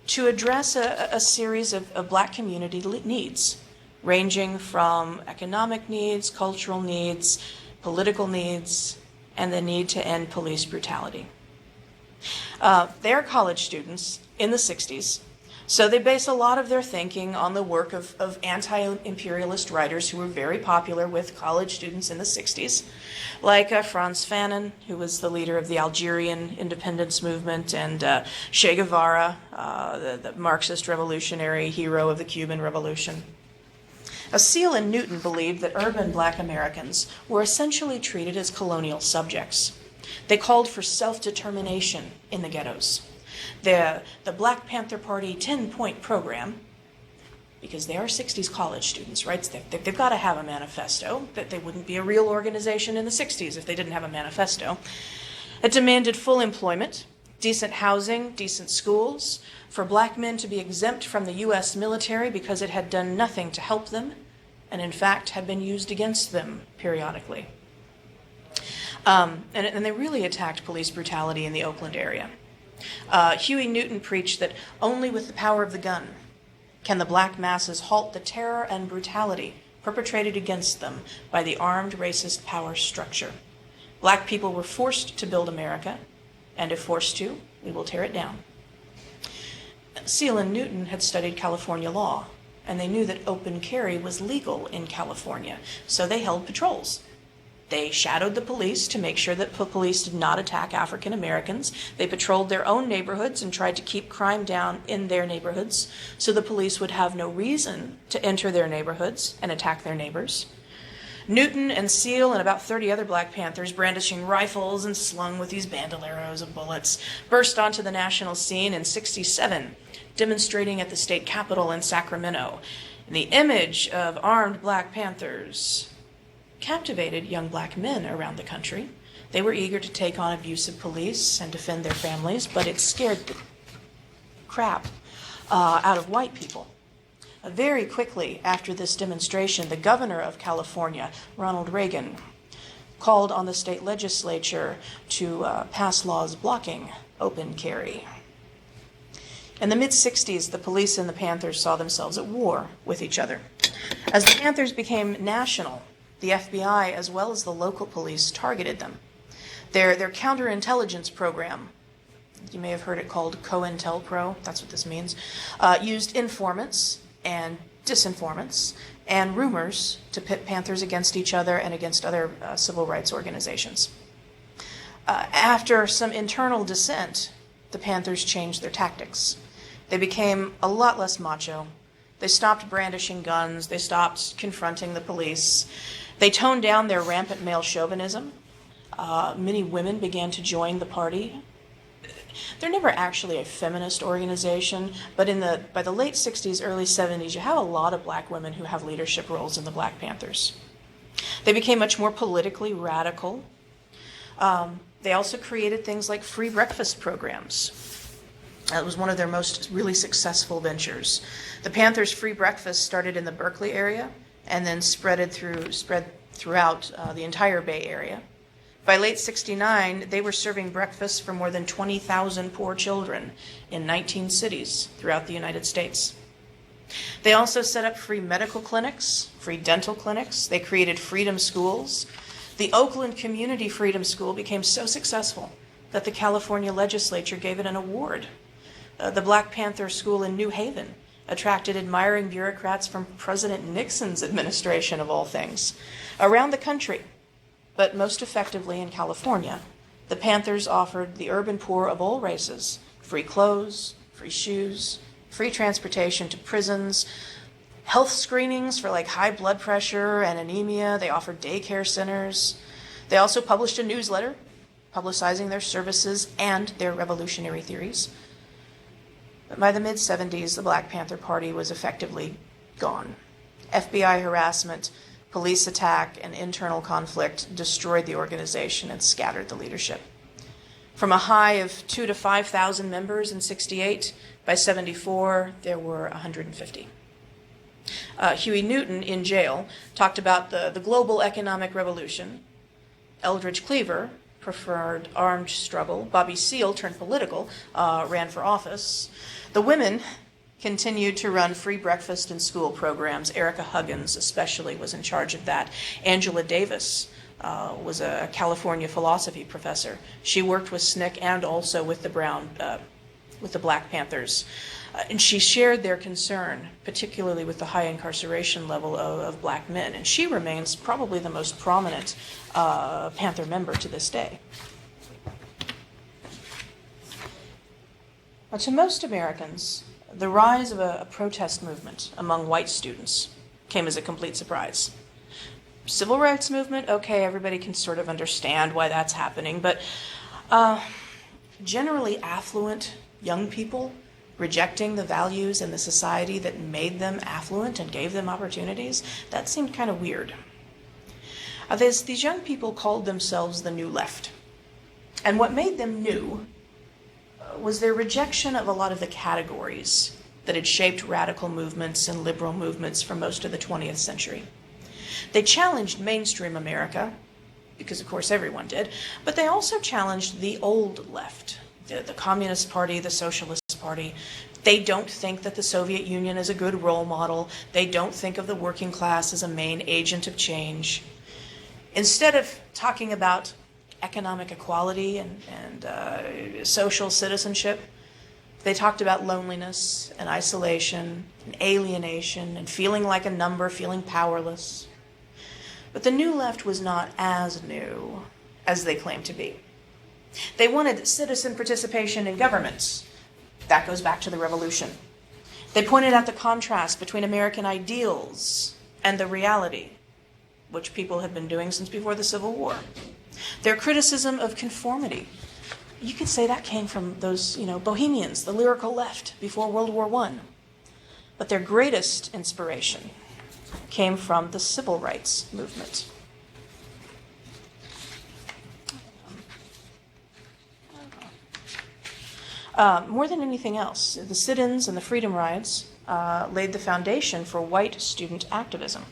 to address a series of black community needs, ranging from economic needs, cultural needs, political needs, and the need to end police brutality. They're college students in the 60s, so they base a lot of their thinking on the work of anti-imperialist writers who were very popular with college students in the 60s, like Frantz Fanon, who was the leader of the Algerian independence movement, and Che Guevara, the Marxist revolutionary hero of the Cuban Revolution. Seale and Newton believed that urban black Americans were essentially treated as colonial subjects. They called for self-determination in the ghettos. The Black Panther Party 10-point program, because they are 60s college students, right? They've got to have a manifesto. That they wouldn't be a real organization in the 60s if they didn't have a manifesto. It demanded full employment, decent housing, decent schools, for black men to be exempt from the U.S. military because it had done nothing to help them, and in fact had been used against them periodically. And they really attacked police brutality in the Oakland area. Huey Newton preached that only with the power of the gun can the black masses halt the terror and brutality perpetrated against them by the armed racist power structure. Black people were forced to build America, and if forced to, we will tear it down. Seale and Newton had studied California law, and they knew that open carry was legal in California, so they held patrols. They shadowed the police to make sure that police did not attack African Americans. They patrolled their own neighborhoods and tried to keep crime down in their neighborhoods so the police would have no reason to enter their neighborhoods and attack their neighbors. Newton and Seale and about 30 other Black Panthers, brandishing rifles and slung with these bandoleros of bullets, burst onto the national scene in '67, demonstrating at the state capitol in Sacramento. And the image of armed Black Panthers captivated young black men around the country. They were eager to take on abusive police and defend their families, but it scared the crap out of white people. Very quickly after this demonstration, the governor of California, Ronald Reagan, called on the state legislature to pass laws blocking open carry. In the mid-'60s, the police and the Panthers saw themselves at war with each other. As the Panthers became national, the FBI, as well as the local police, targeted them. Their counterintelligence program, you may have heard it called COINTELPRO, that's what this means, used informants and disinformants and rumors to pit Panthers against each other and against other civil rights organizations. After some internal dissent, the Panthers changed their tactics. They became a lot less macho. They stopped brandishing guns. They stopped confronting the police. They toned down their rampant male chauvinism. Many women began to join the party. They're never actually a feminist organization, but by the late 60s, early 70s, you have a lot of black women who have leadership roles in the Black Panthers. They became much more politically radical. They also created things like free breakfast programs. That was one of their most really successful ventures. The Panthers' free breakfast started in the Berkeley area and then spread throughout the entire Bay Area. By late '69, they were serving breakfast for more than 20,000 poor children in 19 cities throughout the United States. They also set up free medical clinics, free dental clinics. They created freedom schools. The Oakland Community Freedom School became so successful that the California legislature gave it an award. The Black Panther School in New Haven attracted admiring bureaucrats from President Nixon's administration, of all things. Around the country, but most effectively in California, the Panthers offered the urban poor of all races free clothes, free shoes, free transportation to prisons, health screenings for like high blood pressure and anemia. They offered daycare centers. They also published a newsletter publicizing their services and their revolutionary theories. But by the mid-70s, the Black Panther Party was effectively gone. FBI harassment, police attack, and internal conflict destroyed the organization and scattered the leadership. From a high of 2,000 to 5,000 members in '68, by '74 there were 150. Huey Newton, in jail, talked about the global economic revolution. Eldridge Cleaver preferred armed struggle. Bobby Seale turned political, ran for office. The women continued to run free breakfast and school programs. Erica Huggins especially was in charge of that. Angela Davis was a California philosophy professor. She worked with SNCC and also with the Black Panthers. And she shared their concern, particularly with the high incarceration level of black men. And she remains probably the most prominent Panther member to this day. Now, to most Americans, the rise of a protest movement among white students came as a complete surprise. Civil rights movement, okay, everybody can sort of understand why that's happening, but generally affluent young people rejecting the values in the society that made them affluent and gave them opportunities, that seemed kind of weird. These young people called themselves the New Left. And what made them new was their rejection of a lot of the categories that had shaped radical movements and liberal movements for most of the 20th century. They challenged mainstream America, because of course everyone did, but they also challenged the old left, the Communist Party, the Socialist Party. They don't think that the Soviet Union is a good role model. They don't think of the working class as a main agent of change. Instead of talking about economic equality and social citizenship, they talked about loneliness and isolation and alienation and feeling like a number, feeling powerless. But the New Left was not as new as they claimed to be. They wanted citizen participation in governments. That goes back to the Revolution. They pointed out the contrast between American ideals and the reality, which people had been doing since before the Civil War. Their criticism of conformity, you could say that came from those, bohemians, the lyrical left before World War I. But their greatest inspiration came from the civil rights movement. More than anything else, the sit-ins and the freedom rides laid the foundation for white student activism.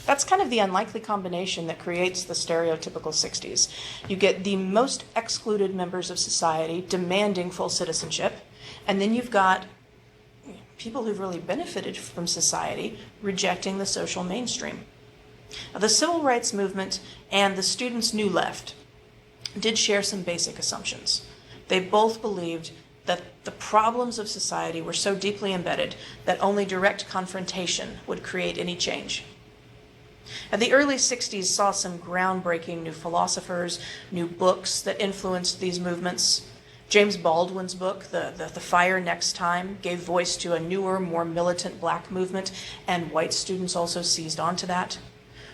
That's kind of the unlikely combination that creates the stereotypical 60s. You get the most excluded members of society demanding full citizenship, and then you've got people who've really benefited from society rejecting the social mainstream. Now, the civil rights movement and the students' New Left did share some basic assumptions. They both believed that the problems of society were so deeply embedded that only direct confrontation would create any change. Now, the early 60s saw some groundbreaking new philosophers, new books that influenced these movements. James Baldwin's book, The Fire Next Time, gave voice to a newer, more militant black movement, and white students also seized onto that.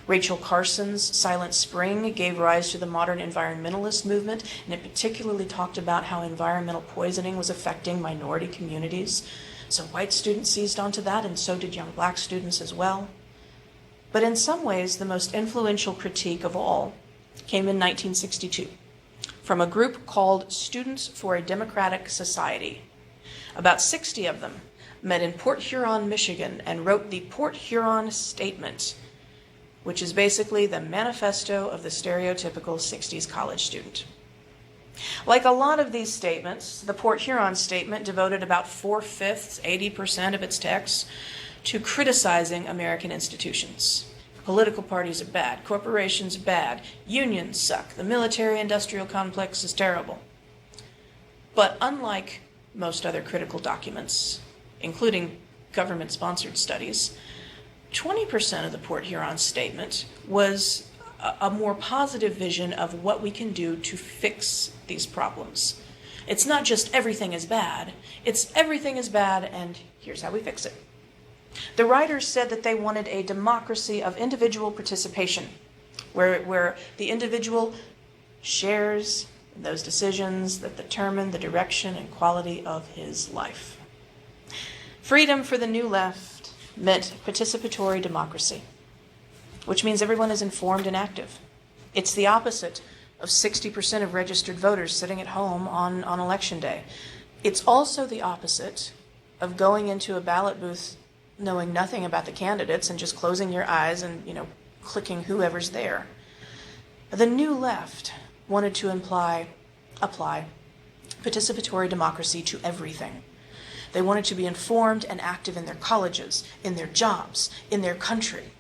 Rachel Carson's Silent Spring gave rise to the modern environmentalist movement, and it particularly talked about how environmental poisoning was affecting minority communities. So white students seized onto that, and so did young black students as well. But in some ways, the most influential critique of all came in 1962 from a group called Students for a Democratic Society. About 60 of them met in Port Huron, Michigan, and wrote the Port Huron Statement, which is basically the manifesto of the stereotypical 60s college student. Like a lot of these statements, the Port Huron Statement devoted about 4/5, 80% of its text to criticizing American institutions. Political parties are bad, corporations are bad, unions suck, the military-industrial complex is terrible. But unlike most other critical documents, including government-sponsored studies, 20% of the Port Huron Statement was a more positive vision of what we can do to fix these problems. It's not just everything is bad, it's everything is bad and here's how we fix it. The writers said that they wanted a democracy of individual participation, where the individual shares in those decisions that determine the direction and quality of his life. Freedom for the New Left meant participatory democracy, which means everyone is informed and active. It's the opposite of 60% of registered voters sitting at home on election day. It's also the opposite of going into a ballot booth knowing nothing about the candidates and just closing your eyes and, clicking whoever's there. The New Left wanted to apply participatory democracy to everything. They wanted to be informed and active in their colleges, in their jobs, in their country.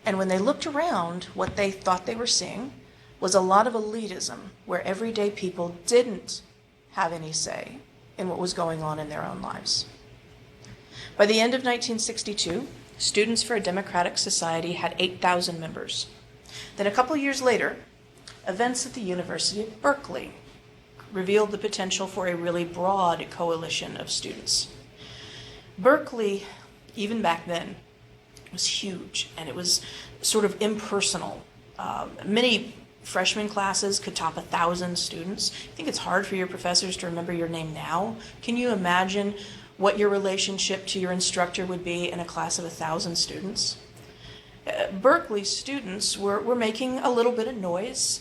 And when they looked around, what they thought they were seeing was a lot of elitism, where everyday people didn't have any say in what was going on in their own lives. By the end of 1962, Students for a Democratic Society had 8,000 members. Then a couple years later, events at the University of Berkeley revealed the potential for a really broad coalition of students. Berkeley, even back then, was huge, and it was sort of impersonal. Many freshman classes could top 1,000 students. I think it's hard for your professors to remember your name now. Can you imagine what your relationship to your instructor would be in a class of 1,000 students? Berkeley students were making a little bit of noise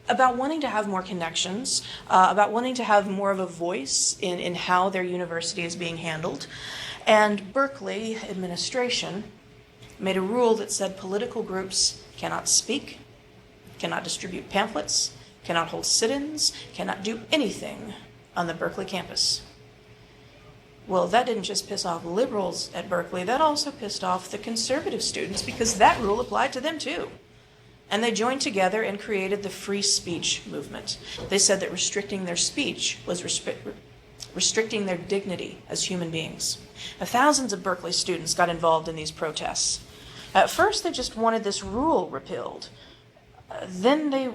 about wanting to have more connections, about wanting to have more of a voice in how their university is being handled. And Berkeley administration made a rule that said political groups cannot speak, cannot distribute pamphlets, cannot hold sit-ins, cannot do anything on the Berkeley campus. Well, that didn't just piss off liberals at Berkeley, that also pissed off the conservative students because that rule applied to them too. And they joined together and created the free speech movement. They said that restricting their speech was restricting their dignity as human beings. Now, thousands of Berkeley students got involved in these protests. At first, they just wanted this rule repealed. Then they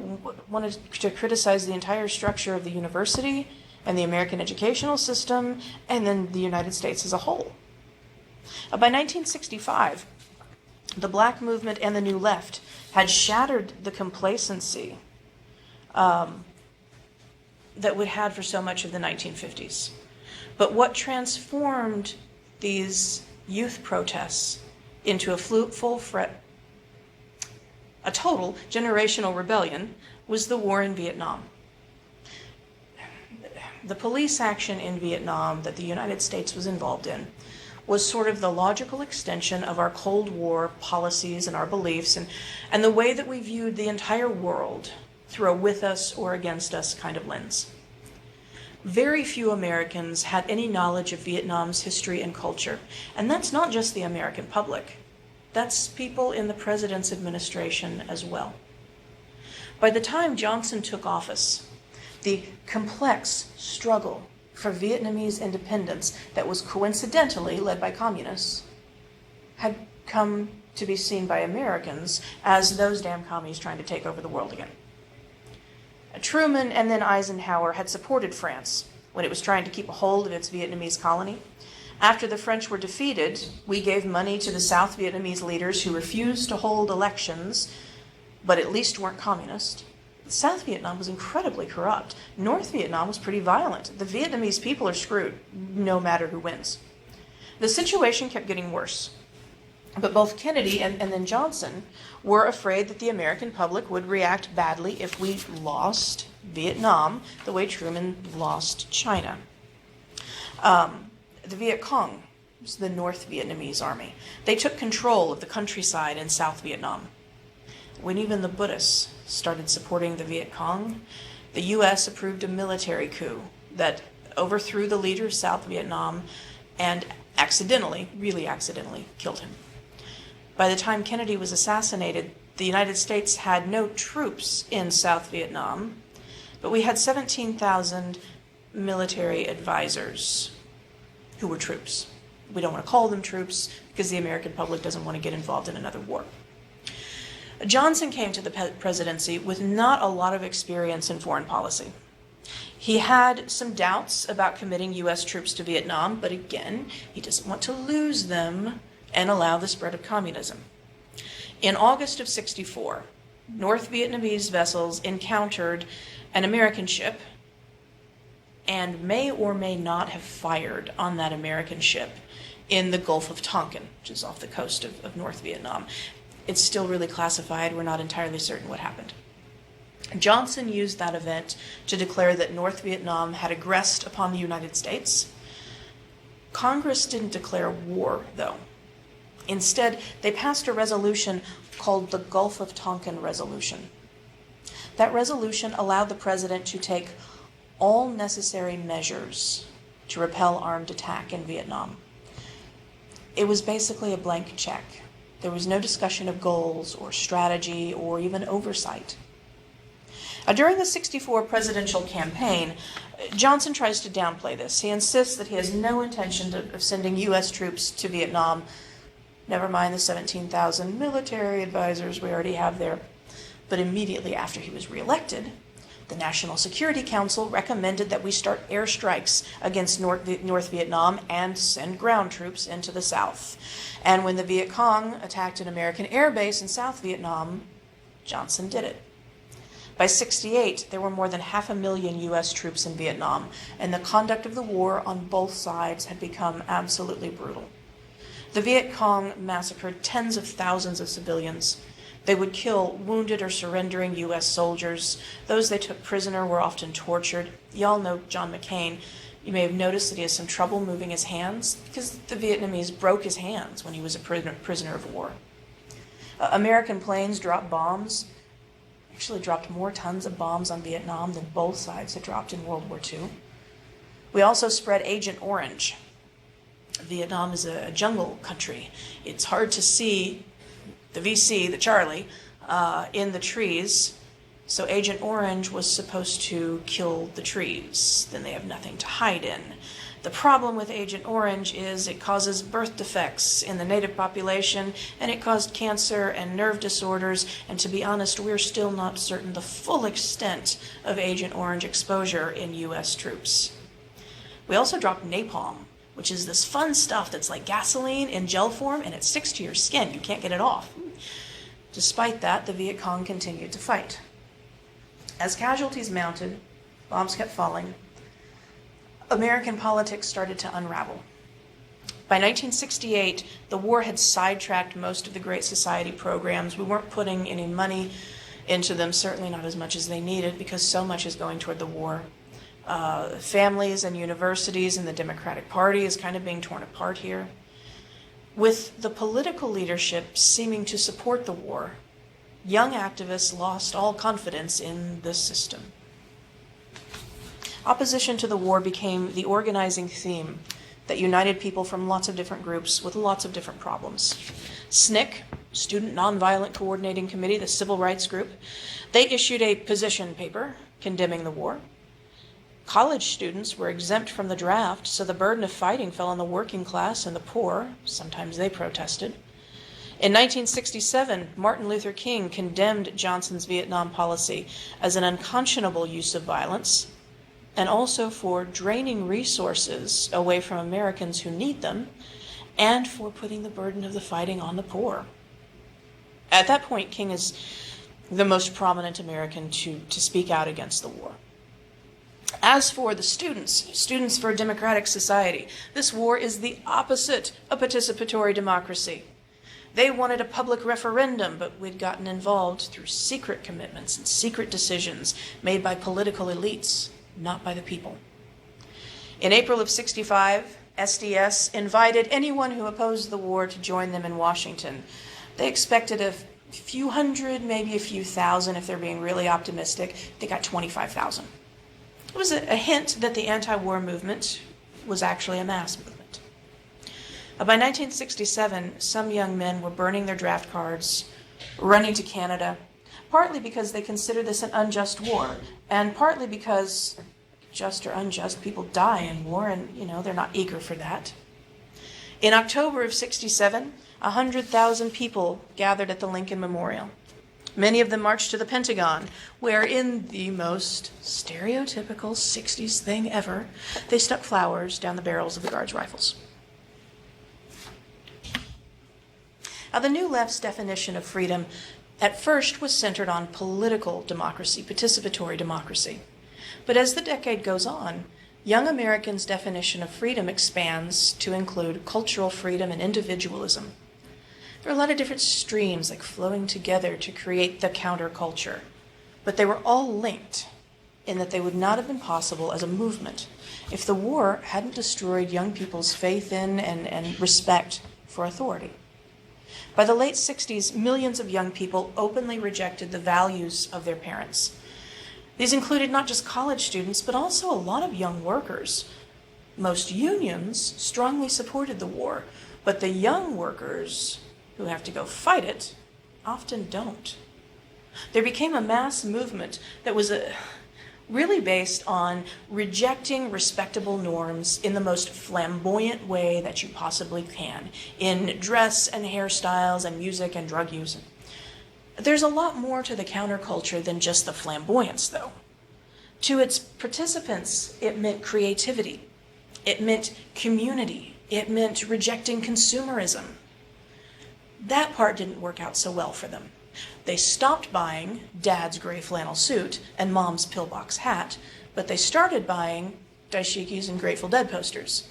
wanted to criticize the entire structure of the university and the American educational system, and then the United States as a whole. By 1965, the Black movement and the New Left had shattered the complacency that we had for so much of the 1950s. But what transformed these youth protests into a total generational rebellion was the war in Vietnam. The police action in Vietnam that the United States was involved in was sort of the logical extension of our Cold War policies and our beliefs and the way that we viewed the entire world through a with us or against us kind of lens. Very few Americans had any knowledge of Vietnam's history and culture, and that's not just the American public. That's people in the president's administration as well. By the time Johnson took office, the complex struggle for Vietnamese independence that was coincidentally led by communists had come to be seen by Americans as those damn commies trying to take over the world again. Truman and then Eisenhower had supported France when it was trying to keep a hold of its Vietnamese colony. After the French were defeated, we gave money to the South Vietnamese leaders who refused to hold elections, but at least weren't communist. South Vietnam was incredibly corrupt. North Vietnam was pretty violent. The Vietnamese people are screwed, no matter who wins. The situation kept getting worse. But both Kennedy and then Johnson were afraid that the American public would react badly if we lost Vietnam the way Truman lost China. The Viet Cong was the North Vietnamese army. They took control of the countryside in South Vietnam. When even the Buddhists started supporting the Viet Cong, the U.S. approved a military coup that overthrew the leader of South Vietnam and really accidentally, killed him. By the time Kennedy was assassinated, the United States had no troops in South Vietnam, but we had 17,000 military advisors who were troops. We don't want to call them troops because the American public doesn't want to get involved in another war. Johnson came to the presidency with not a lot of experience in foreign policy. He had some doubts about committing U.S. troops to Vietnam, but again, he doesn't want to lose them and allow the spread of communism. In August of 1964, North Vietnamese vessels encountered an American ship and may or may not have fired on that American ship in the Gulf of Tonkin, which is off the coast of North Vietnam. It's still really classified. We're not entirely certain what happened. Johnson used that event to declare that North Vietnam had aggressed upon the United States. Congress didn't declare war, though. Instead, they passed a resolution called the Gulf of Tonkin Resolution. That resolution allowed the president to take all necessary measures to repel armed attack in Vietnam. It was basically a blank check. There was no discussion of goals or strategy or even oversight. During the 1964 presidential campaign, Johnson tries to downplay this. He insists that he has no intention of sending U.S. troops to Vietnam, never mind the 17,000 military advisors we already have there. But immediately after he was reelected, the National Security Council recommended that we start airstrikes against North Vietnam and send ground troops into the South. And when the Viet Cong attacked an American air base in South Vietnam, Johnson did it. By 1968, there were more than 500,000 U.S. troops in Vietnam, and the conduct of the war on both sides had become absolutely brutal. The Viet Cong massacred tens of thousands of civilians. They would kill wounded or surrendering U.S. soldiers. Those they took prisoner were often tortured. Y'all know John McCain. You may have noticed that he has some trouble moving his hands because the Vietnamese broke his hands when he was a prisoner of war. American planes dropped bombs, actually dropped more tons of bombs on Vietnam than both sides had dropped in World War II. We also spread Agent Orange. Vietnam is a jungle country. It's hard to see the VC, the Charlie, in the trees. So Agent Orange was supposed to kill the trees. Then they have nothing to hide in. The problem with Agent Orange is it causes birth defects in the native population, and it caused cancer and nerve disorders, and to be honest, we're still not certain the full extent of Agent Orange exposure in U.S. troops. We also dropped napalm, which is this fun stuff that's like gasoline in gel form, and it sticks to your skin. You can't get it off. Despite that, the Viet Cong continued to fight. As casualties mounted, bombs kept falling, American politics started to unravel. By 1968, the war had sidetracked most of the Great Society programs. We weren't putting any money into them, certainly not as much as they needed, because so much is going toward the war. Families and universities and the Democratic Party is kind of being torn apart here. With the political leadership seeming to support the war, young activists lost all confidence in the system. Opposition to the war became the organizing theme that united people from lots of different groups with lots of different problems. SNCC, Student Nonviolent Coordinating Committee, the civil rights group, they issued a position paper condemning the war. College students were exempt from the draft, so the burden of fighting fell on the working class and the poor. Sometimes they protested. In 1967, Martin Luther King condemned Johnson's Vietnam policy as an unconscionable use of violence, and also for draining resources away from Americans who need them, and for putting the burden of the fighting on the poor. At that point, King is the most prominent American to speak out against the war. As for the Students for a Democratic Society, this war is the opposite of participatory democracy. They wanted a public referendum, but we'd gotten involved through secret commitments and secret decisions made by political elites, not by the people. In April of 1965, SDS invited anyone who opposed the war to join them in Washington. They expected a few hundred, maybe a few thousand if they're being really optimistic. They got 25,000. It was a hint that the anti-war movement was actually a mass movement. By 1967, some young men were burning their draft cards, running to Canada, partly because they consider this an unjust war, and partly because, just or unjust, people die in war, and, they're not eager for that. In October of 1967, 100,000 people gathered at the Lincoln Memorial. Many of them marched to the Pentagon, where in the most stereotypical 60s thing ever, they stuck flowers down the barrels of the Guards' rifles. Now, the New Left's definition of freedom at first was centered on political democracy, participatory democracy. But as the decade goes on, young Americans' definition of freedom expands to include cultural freedom and individualism. There are a lot of different streams like flowing together to create the counterculture, but they were all linked in that they would not have been possible as a movement if the war hadn't destroyed young people's faith in and respect for authority. By the late 60s, millions of young people openly rejected the values of their parents. These included not just college students, but also a lot of young workers. Most unions strongly supported the war, but the young workers who have to go fight it often don't. There became a mass movement that was really based on rejecting respectable norms in the most flamboyant way that you possibly can, in dress and hairstyles and music and drug use. There's a lot more to the counterculture than just the flamboyance, though. To its participants, it meant creativity. It meant community. It meant rejecting consumerism. That part didn't work out so well for them. They stopped buying Dad's gray flannel suit and Mom's pillbox hat, but they started buying dashikis and Grateful Dead posters.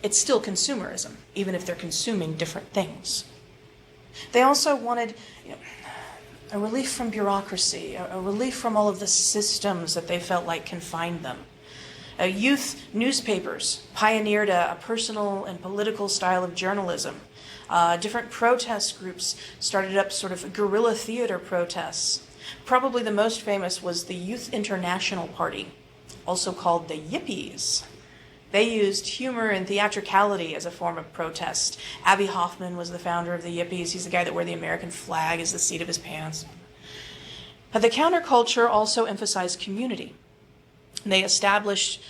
It's still consumerism, even if they're consuming different things. They also wanted, a relief from bureaucracy, a relief from all of the systems that they felt like confined them. Youth newspapers pioneered a personal and political style of journalism. Different protest groups started up sort of guerrilla theater protests. Probably the most famous was the Youth International Party, also called the Yippies. They used humor and theatricality as a form of protest. Abbie Hoffman was the founder of the Yippies. He's the guy that wore the American flag as the seat of his pants. The counterculture also emphasized community. They established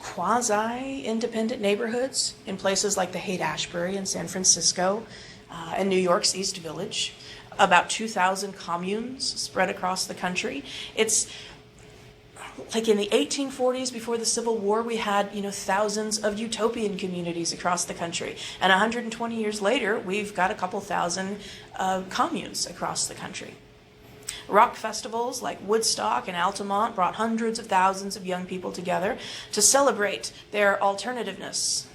quasi-independent neighborhoods in places like the Haight-Ashbury in San Francisco and New York's East Village. About 2,000 communes spread across the country. It's like in the 1840s, before the Civil War, we had, thousands of utopian communities across the country. And 120 years later, we've got a couple thousand communes across the country. Rock festivals like Woodstock and Altamont brought hundreds of thousands of young people together to celebrate their alternativeness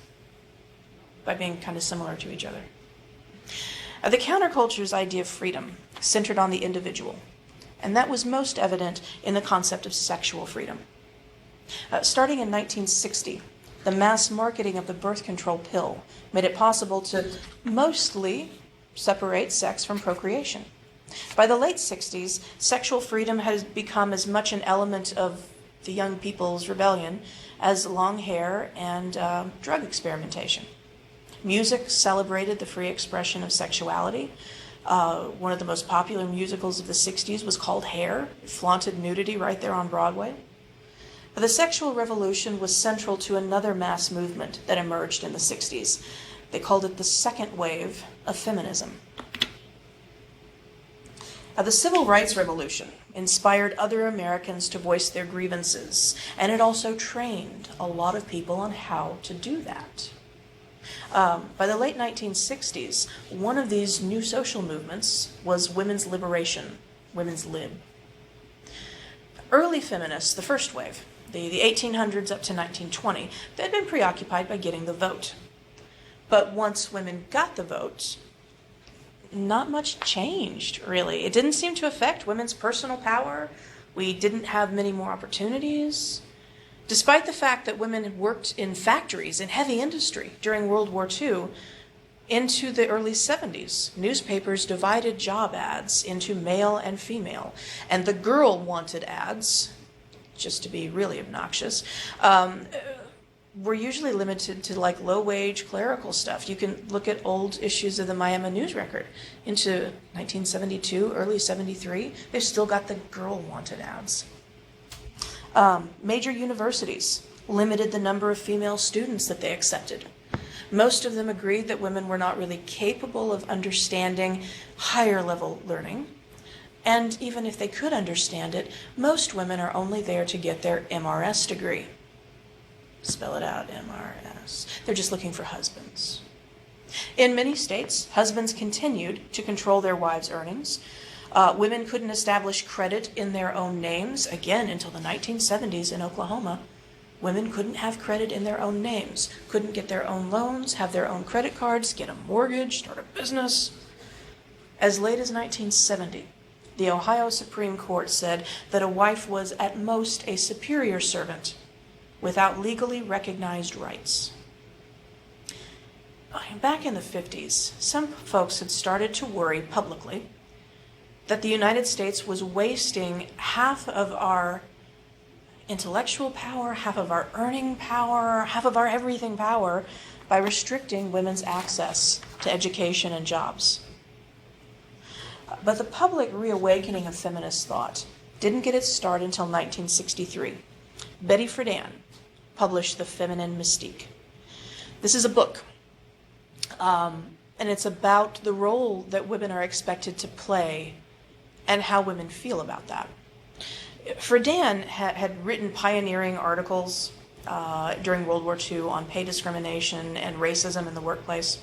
by being kind of similar to each other. The counterculture's idea of freedom centered on the individual, and that was most evident in the concept of sexual freedom. Starting in 1960, the mass marketing of the birth control pill made it possible to mostly separate sex from procreation. By the late 60s, sexual freedom has become as much an element of the young people's rebellion as long hair and drug experimentation. Music celebrated the free expression of sexuality. One of the most popular musicals of the 60s was called Hair. It flaunted nudity right there on Broadway. The sexual revolution was central to another mass movement that emerged in the 60s. They called it the second wave of feminism. The Civil Rights Revolution inspired other Americans to voice their grievances, and it also trained a lot of people on how to do that. By the late 1960s, one of these new social movements was women's liberation, women's lib. Early feminists, the first wave, the 1800s up to 1920, they had been preoccupied by getting the vote. But once women got the vote, not much changed, really. It didn't seem to affect women's personal power. We didn't have many more opportunities. Despite the fact that women worked in factories in heavy industry during World War II, into the early 70s, newspapers divided job ads into male and female. And the girl wanted ads, just to be really obnoxious, were usually limited to like low-wage clerical stuff. You can look at old issues of the Miami News Record into 1972, early 73. They've still got the girl wanted ads. Major universities limited the number of female students that they accepted. Most of them agreed that women were not really capable of understanding higher level learning. And even if they could understand it, most women are only there to get their MRS degree. Spell it out, MRS. They're just looking for husbands. In many states, husbands continued to control their wives' earnings. Women couldn't establish credit in their own names, again, until the 1970s in Oklahoma. Women couldn't have credit in their own names, couldn't get their own loans, have their own credit cards, get a mortgage, start a business. As late as 1970, the Ohio Supreme Court said that a wife was at most a superior servant without legally recognized rights. Back in the 50s, some folks had started to worry publicly that the United States was wasting half of our intellectual power, half of our earning power, half of our everything power by restricting women's access to education and jobs. But the public reawakening of feminist thought didn't get its start until 1963. Betty Friedan published The Feminine Mystique. This is a book, and it's about the role that women are expected to play and how women feel about that. Friedan had written pioneering articles during World War II on pay discrimination and racism in the workplace.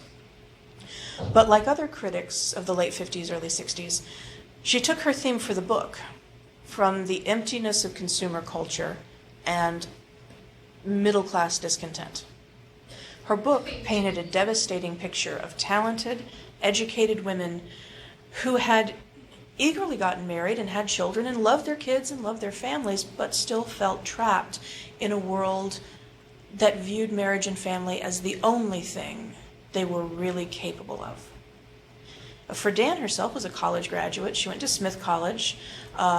But like other critics of the late 50s, early 60s, she took her theme for the book from the emptiness of consumer culture and middle-class discontent. Her book painted a devastating picture of talented, educated women who had eagerly gotten married and had children and loved their kids and loved their families, but still felt trapped in a world that viewed marriage and family as the only thing they were really capable of. Friedan herself was a college graduate. She went to Smith College.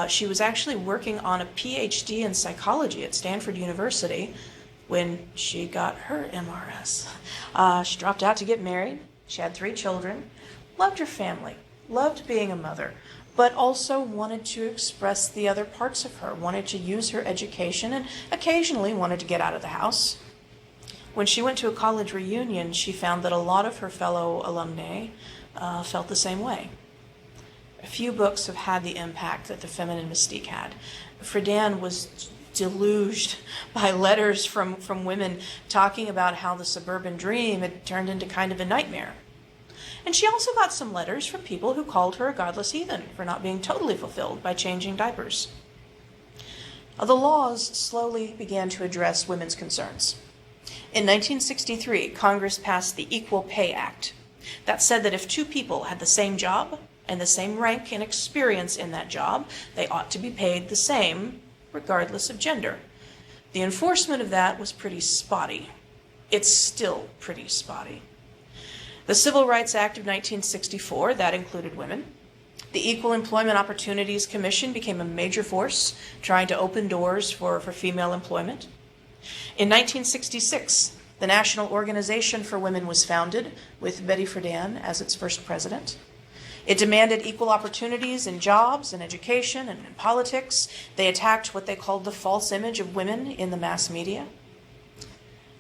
She was actually working on a PhD in psychology at Stanford University when she got her MRS. She dropped out to get married. She had 3 children, loved her family, loved being a mother, but also wanted to express the other parts of her, wanted to use her education, and occasionally wanted to get out of the house. When she went to a college reunion, she found that a lot of her fellow alumni felt the same way. A few books have had the impact that The Feminine Mystique had. Friedan was deluged by letters from women talking about how the suburban dream had turned into kind of a nightmare. And she also got some letters from people who called her a godless heathen for not being totally fulfilled by changing diapers. The laws slowly began to address women's concerns. In 1963, Congress passed the Equal Pay Act. That said that if 2 people had the same job and the same rank and experience in that job, they ought to be paid the same, regardless of gender. The enforcement of that was pretty spotty. It's still pretty spotty. The Civil Rights Act of 1964, that included women. The Equal Employment Opportunities Commission became a major force, trying to open doors for female employment. In 1966, the National Organization for Women was founded, with Betty Friedan as its first president. It demanded equal opportunities in jobs and education and in politics. They attacked what they called the false image of women in the mass media.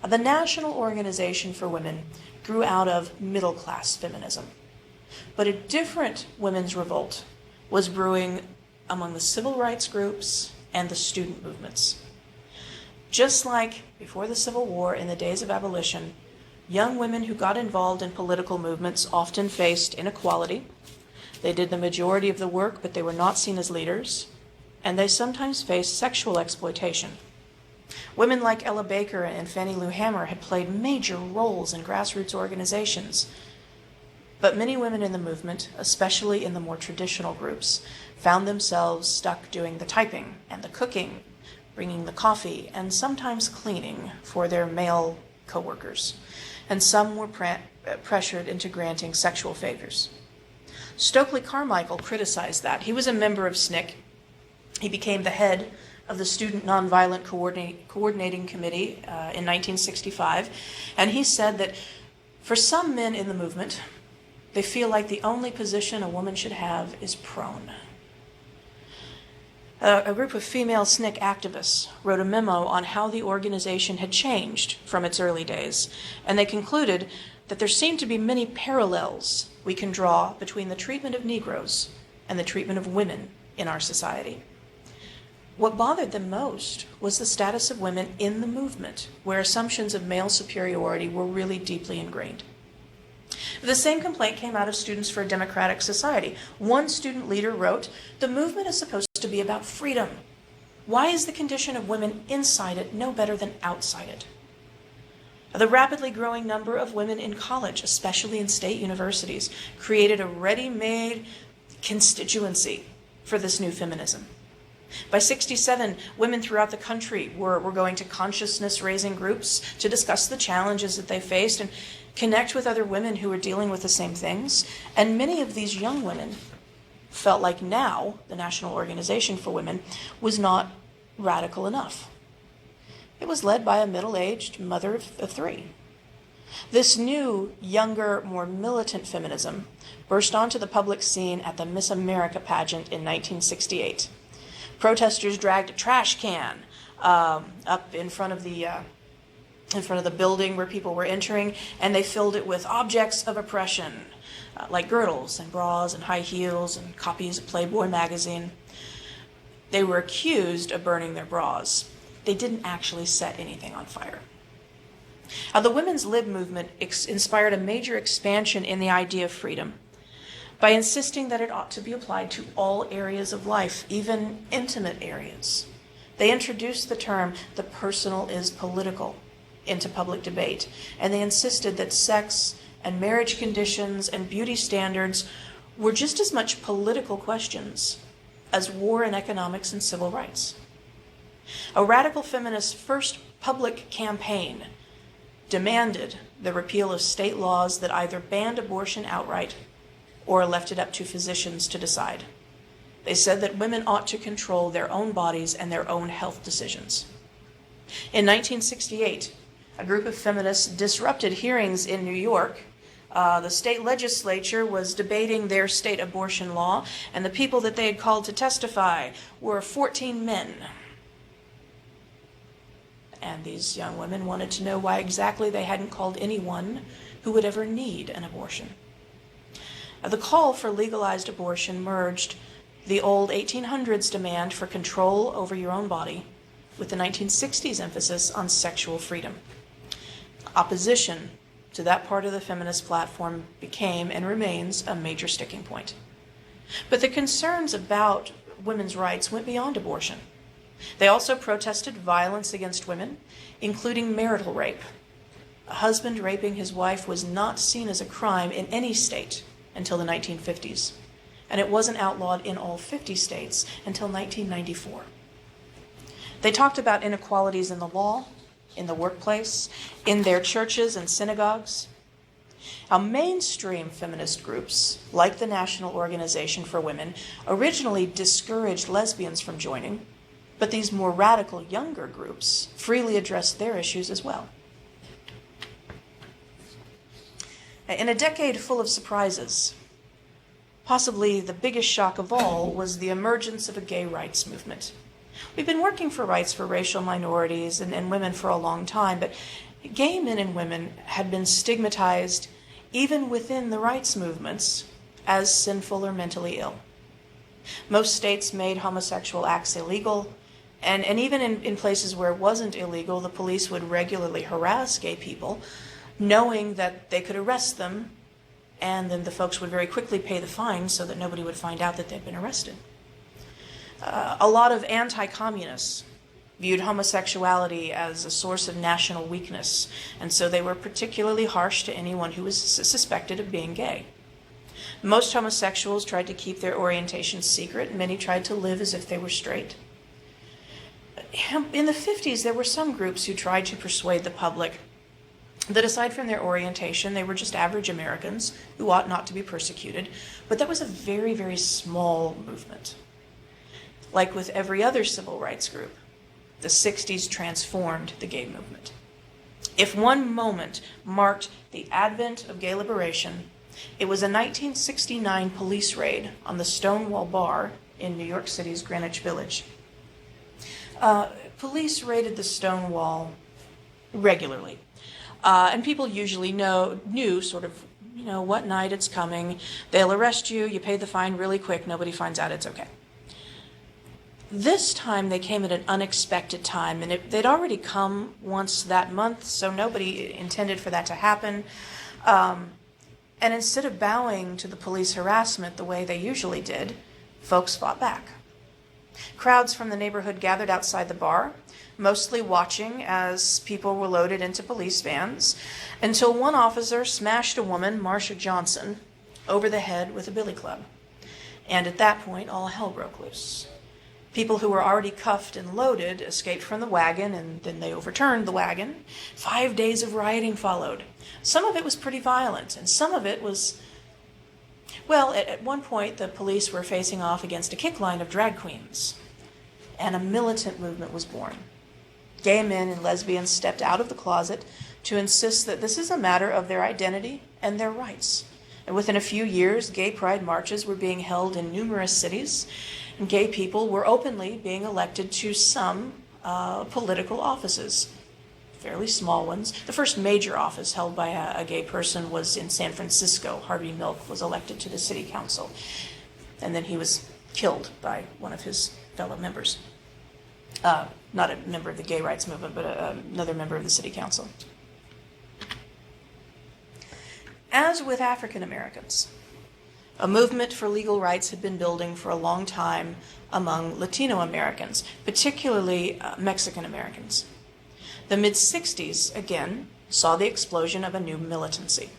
The National Organization for Women grew out of middle-class feminism. But a different women's revolt was brewing among the civil rights groups and the student movements. Just like before the Civil War in the days of abolition, young women who got involved in political movements often faced inequality. They did the majority of the work, but they were not seen as leaders, and they sometimes faced sexual exploitation. Women like Ella Baker and Fannie Lou Hamer had played major roles in grassroots organizations. But many women in the movement, especially in the more traditional groups, found themselves stuck doing the typing and the cooking, bringing the coffee, and sometimes cleaning for their male co-workers. And some were pressured into granting sexual favors. Stokely Carmichael criticized that. He was a member of SNCC. He became the head of the Student Nonviolent Coordinating Committee in 1965, and he said that for some men in the movement, they feel like the only position a woman should have is prone. A group of female SNCC activists wrote a memo on how the organization had changed from its early days, and they concluded that there seemed to be many parallels we can draw between the treatment of Negroes and the treatment of women in our society. What bothered them most was the status of women in the movement, where assumptions of male superiority were really deeply ingrained. The same complaint came out of Students for a Democratic Society. One student leader wrote, "The movement is supposed to be about freedom. Why is the condition of women inside it no better than outside it?" The rapidly growing number of women in college, especially in state universities, created a ready-made constituency for this new feminism. By 1967, women throughout the country were going to consciousness-raising groups to discuss the challenges that they faced and connect with other women who were dealing with the same things. And many of these young women felt like now the National Organization for Women was not radical enough. It was led by a middle-aged mother of three. This new, younger, more militant feminism burst onto the public scene at the Miss America pageant in 1968. Protesters dragged a trash can up in front of the building where people were entering, and they filled it with objects of oppression, like girdles and bras and high heels and copies of Playboy magazine. They were accused of burning their bras. They didn't actually set anything on fire. The women's lib movement inspired a major expansion in the idea of freedom by insisting that it ought to be applied to all areas of life, even intimate areas. They introduced the term, "the personal is political," into public debate, and they insisted that sex and marriage conditions and beauty standards were just as much political questions as war and economics and civil rights. A radical feminist first public campaign demanded the repeal of state laws that either banned abortion outright or left it up to physicians to decide. They said that women ought to control their own bodies and their own health decisions. In 1968, a group of feminists disrupted hearings in New York. The state legislature was debating their state abortion law, and the people that they had called to testify were 14 men. And these young women wanted to know why exactly they hadn't called anyone who would ever need an abortion. The call for legalized abortion merged the old 1800s demand for control over your own body with the 1960s emphasis on sexual freedom. Opposition to that part of the feminist platform became and remains a major sticking point. But the concerns about women's rights went beyond abortion. They also protested violence against women, including marital rape. A husband raping his wife was not seen as a crime in any state until the 1950s, and it wasn't outlawed in all 50 states until 1994. They talked about inequalities in the law, in the workplace, in their churches and synagogues. Mainstream feminist groups, like the National Organization for Women, originally discouraged lesbians from joining, but these more radical younger groups freely addressed their issues as well. In a decade full of surprises, possibly the biggest shock of all was the emergence of a gay rights movement. We've been working for rights for racial minorities and women for a long time, but gay men and women had been stigmatized even within the rights movements as sinful or mentally ill. Most states made homosexual acts illegal, and even in places where it wasn't illegal, the police would regularly harass gay people, knowing that they could arrest them, and then the folks would very quickly pay the fine so that nobody would find out that they'd been arrested. A lot of anti-communists viewed homosexuality as a source of national weakness, and so they were particularly harsh to anyone who was suspected of being gay. Most homosexuals tried to keep their orientation secret. Many tried to live as if they were straight. In the 50s, there were some groups who tried to persuade the public that aside from their orientation, they were just average Americans who ought not to be persecuted. But that was a very, very small movement. Like with every other civil rights group, the 60s transformed the gay movement. If one moment marked the advent of gay liberation, it was a 1969 police raid on the Stonewall Bar in New York City's Greenwich Village. Police raided the Stonewall regularly. And people usually knew sort of what night it's coming. They'll arrest you. You pay the fine really quick. Nobody finds out. It's okay. This time they came at an unexpected time, and they'd already come once that month, so nobody intended for that to happen. And instead of bowing to the police harassment the way they usually did, folks fought back. Crowds from the neighborhood gathered outside the bar, mostly watching as people were loaded into police vans, until one officer smashed a woman, Marcia Johnson, over the head with a billy club. And at that point, all hell broke loose. People who were already cuffed and loaded escaped from the wagon, and then they overturned the wagon. 5 days of rioting followed. Some of it was pretty violent, and some of it was... Well, at one point, the police were facing off against a kick line of drag queens, and a militant movement was born. Gay men and lesbians stepped out of the closet to insist that this is a matter of their identity and their rights. And within a few years, gay pride marches were being held in numerous cities, and gay people were openly being elected to some political offices, fairly small ones. The first major office held by a gay person was in San Francisco. Harvey Milk was elected to the city council, and then he was killed by one of his fellow members. Not a member of the gay rights movement, but another member of the city council. As with African Americans, a movement for legal rights had been building for a long time among Latino Americans, particularly Mexican Americans. The mid-60s, again, saw the explosion of a new militancy.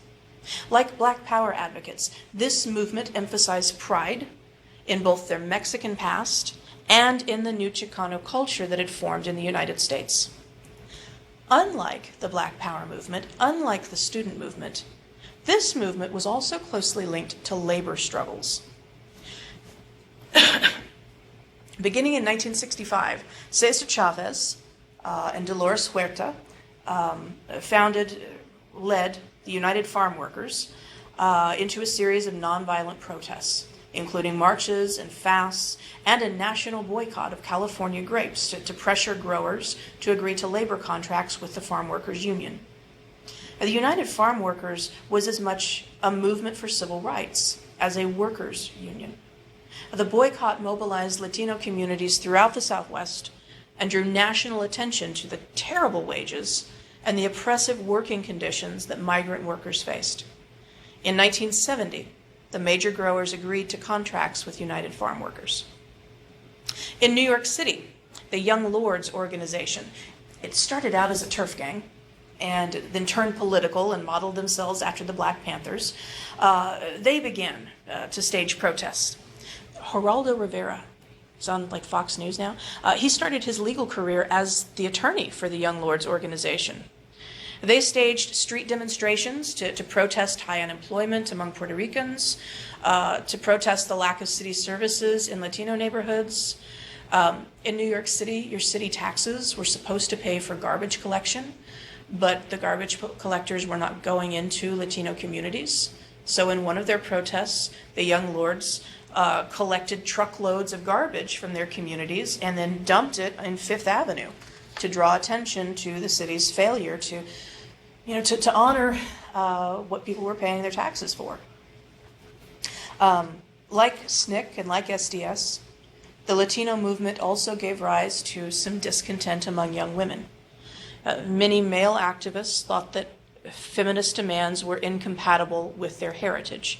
Like Black Power advocates, this movement emphasized pride in both their Mexican past and in the new Chicano culture that had formed in the United States. Unlike the Black Power movement, unlike the student movement, this movement was also closely linked to labor struggles. Beginning in 1965, Cesar Chavez and Dolores Huerta led the United Farm Workers into a series of nonviolent protests, including marches and fasts and a national boycott of California grapes to pressure growers to agree to labor contracts with the Farm Workers Union. The United Farm Workers was as much a movement for civil rights as a workers' union. The boycott mobilized Latino communities throughout the Southwest and drew national attention to the terrible wages and the oppressive working conditions that migrant workers faced. In 1970, the major growers agreed to contracts with United Farm Workers. In New York City, the Young Lords organization, it started out as a turf gang and then turned political and modeled themselves after the Black Panthers. They began to stage protests. Geraldo Rivera, he's on like Fox News now, he started his legal career as the attorney for the Young Lords organization. They staged street demonstrations to protest high unemployment among Puerto Ricans, to protest the lack of city services in Latino neighborhoods. In New York City, your city taxes were supposed to pay for garbage collection, but the garbage collectors were not going into Latino communities. So in one of their protests, the Young Lords collected truckloads of garbage from their communities and then dumped it in Fifth Avenue to draw attention to the city's failure to honor what people were paying their taxes for. Like SNCC and like SDS, the Latino movement also gave rise to some discontent among young women. Many male activists thought that feminist demands were incompatible with their heritage.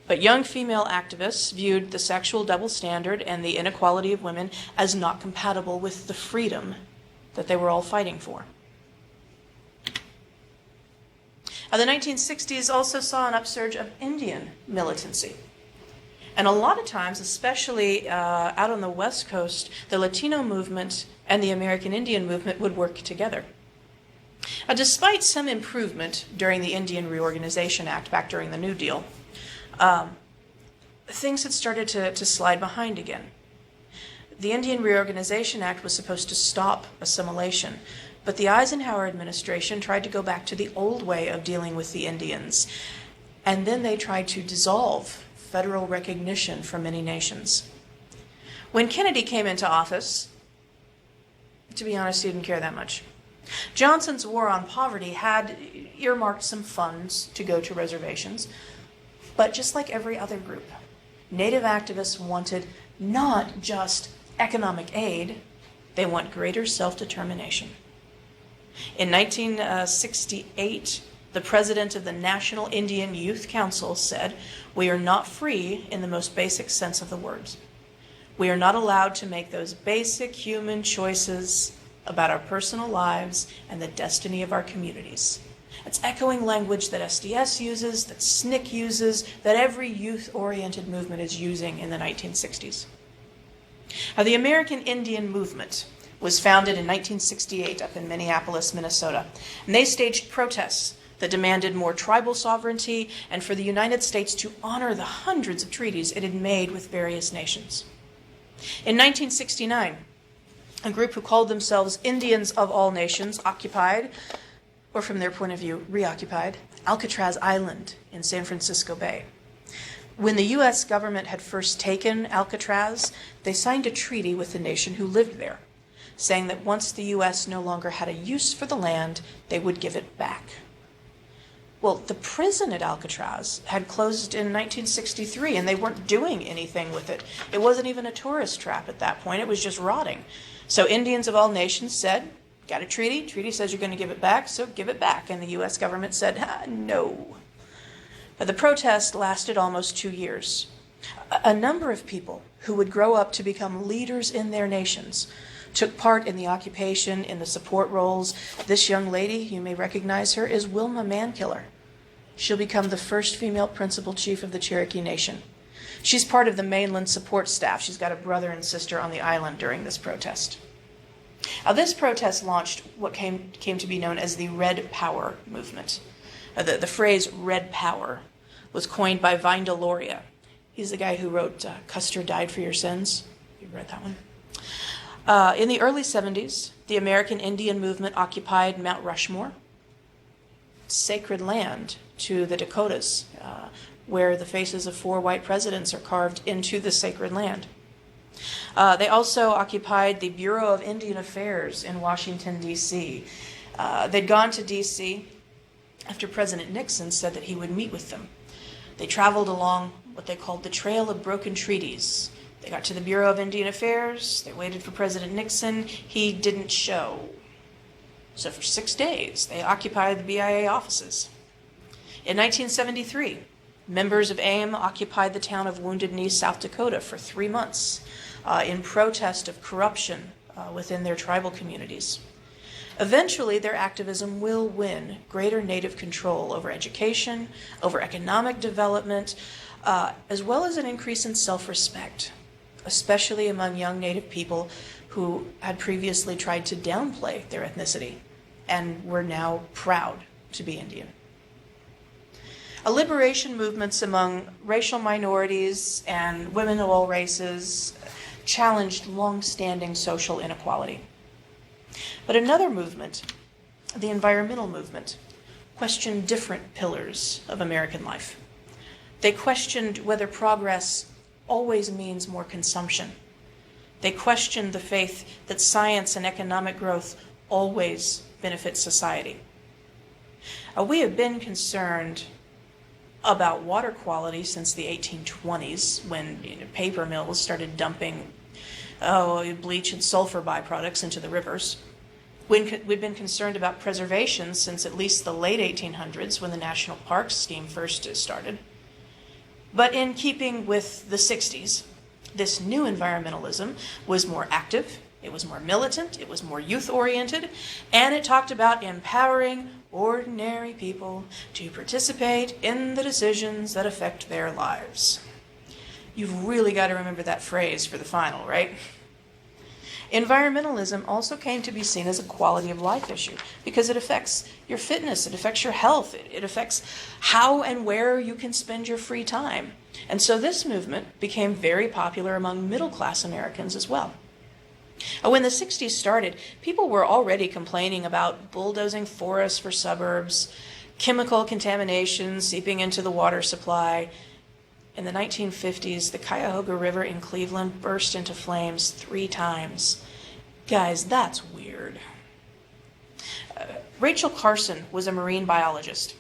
But young female activists viewed the sexual double standard and the inequality of women as not compatible with the freedom that they were all fighting for. The 1960s also saw an upsurge of Indian militancy. And a lot of times, especially out on the West Coast, the Latino movement and the American Indian movement would work together. Despite some improvement during the Indian Reorganization Act back during the New Deal, things had started to slide behind again. The Indian Reorganization Act was supposed to stop assimilation, but the Eisenhower administration tried to go back to the old way of dealing with the Indians, and then they tried to dissolve federal recognition from many nations. When Kennedy came into office, to be honest, he didn't care that much. Johnson's war on poverty had, earmarked some funds to go to reservations. But just like every other group, Native activists wanted not just economic aid, they want greater self-determination. In 1968, the president of the National Indian Youth Council said, "We are not free in the most basic sense of the words. We are not allowed to make those basic human choices about our personal lives and the destiny of our communities." It's echoing language that SDS uses, that SNCC uses, that every youth-oriented movement is using in the 1960s. Now, the American Indian Movement was founded in 1968 up in Minneapolis, Minnesota, and they staged protests that demanded more tribal sovereignty and for the United States to honor the hundreds of treaties it had made with various nations. In 1969, a group who called themselves Indians of All Nations occupied, or from their point of view, reoccupied, Alcatraz Island in San Francisco Bay. When the U.S. government had first taken Alcatraz, they signed a treaty with the nation who lived there, saying that once the U.S. no longer had a use for the land, they would give it back. Well, the prison at Alcatraz had closed in 1963, and they weren't doing anything with it. It wasn't even a tourist trap at that point. It was just rotting. So Indians of All Nations said, got a treaty. Treaty says you're going to give it back, so give it back. And the U.S. government said, no. The protest lasted almost 2 years. A number of people who would grow up to become leaders in their nations took part in the occupation, in the support roles. This young lady, you may recognize her, is Wilma Mankiller. She'll become the first female principal chief of the Cherokee Nation. She's part of the mainland support staff. She's got a brother and sister on the island during this protest. Now, this protest launched what came to be known as the Red Power movement. The phrase Red Power was coined by Vine Deloria. He's the guy who wrote Custer Died for Your Sins. You read that one? In the early 70s, the American Indian movement occupied Mount Rushmore, sacred land to the Dakotas, where the faces of 4 white presidents are carved into the sacred land. They also occupied the Bureau of Indian Affairs in Washington, D.C. They'd gone to D.C. after President Nixon said that he would meet with them. They traveled along what they called the Trail of Broken Treaties. They got to the Bureau of Indian Affairs. They waited for President Nixon. He didn't show. So for 6 days, they occupied the BIA offices. In 1973, members of AIM occupied the town of Wounded Knee, South Dakota for 3 months in protest of corruption within their tribal communities. Eventually, their activism will win greater Native control over education, over economic development, as well as an increase in self-respect, especially among young Native people who had previously tried to downplay their ethnicity and were now proud to be Indian. Liberation movements among racial minorities and women of all races challenged long-standing social inequality. But another movement, the environmental movement, questioned different pillars of American life. They questioned whether progress always means more consumption. They questioned the faith that science and economic growth always benefit society. We have been concerned about water quality since the 1820s, when paper mills started dumping bleach and sulfur byproducts into the rivers. We've been concerned about preservation since at least the late 1800s, when the National Parks scheme first started. But in keeping with the 60s, this new environmentalism was more active, it was more militant, it was more youth-oriented, and it talked about empowering ordinary people to participate in the decisions that affect their lives. You've really got to remember that phrase for the final, right? Environmentalism also came to be seen as a quality of life issue because it affects your fitness, it affects your health, it affects how and where you can spend your free time. And so this movement became very popular among middle-class Americans as well. When the 60s started, people were already complaining about bulldozing forests for suburbs, chemical contamination seeping into the water supply. In the 1950s, the Cuyahoga River in Cleveland burst into flames 3 times. Guys, that's weird. Rachel Carson was a marine biologist.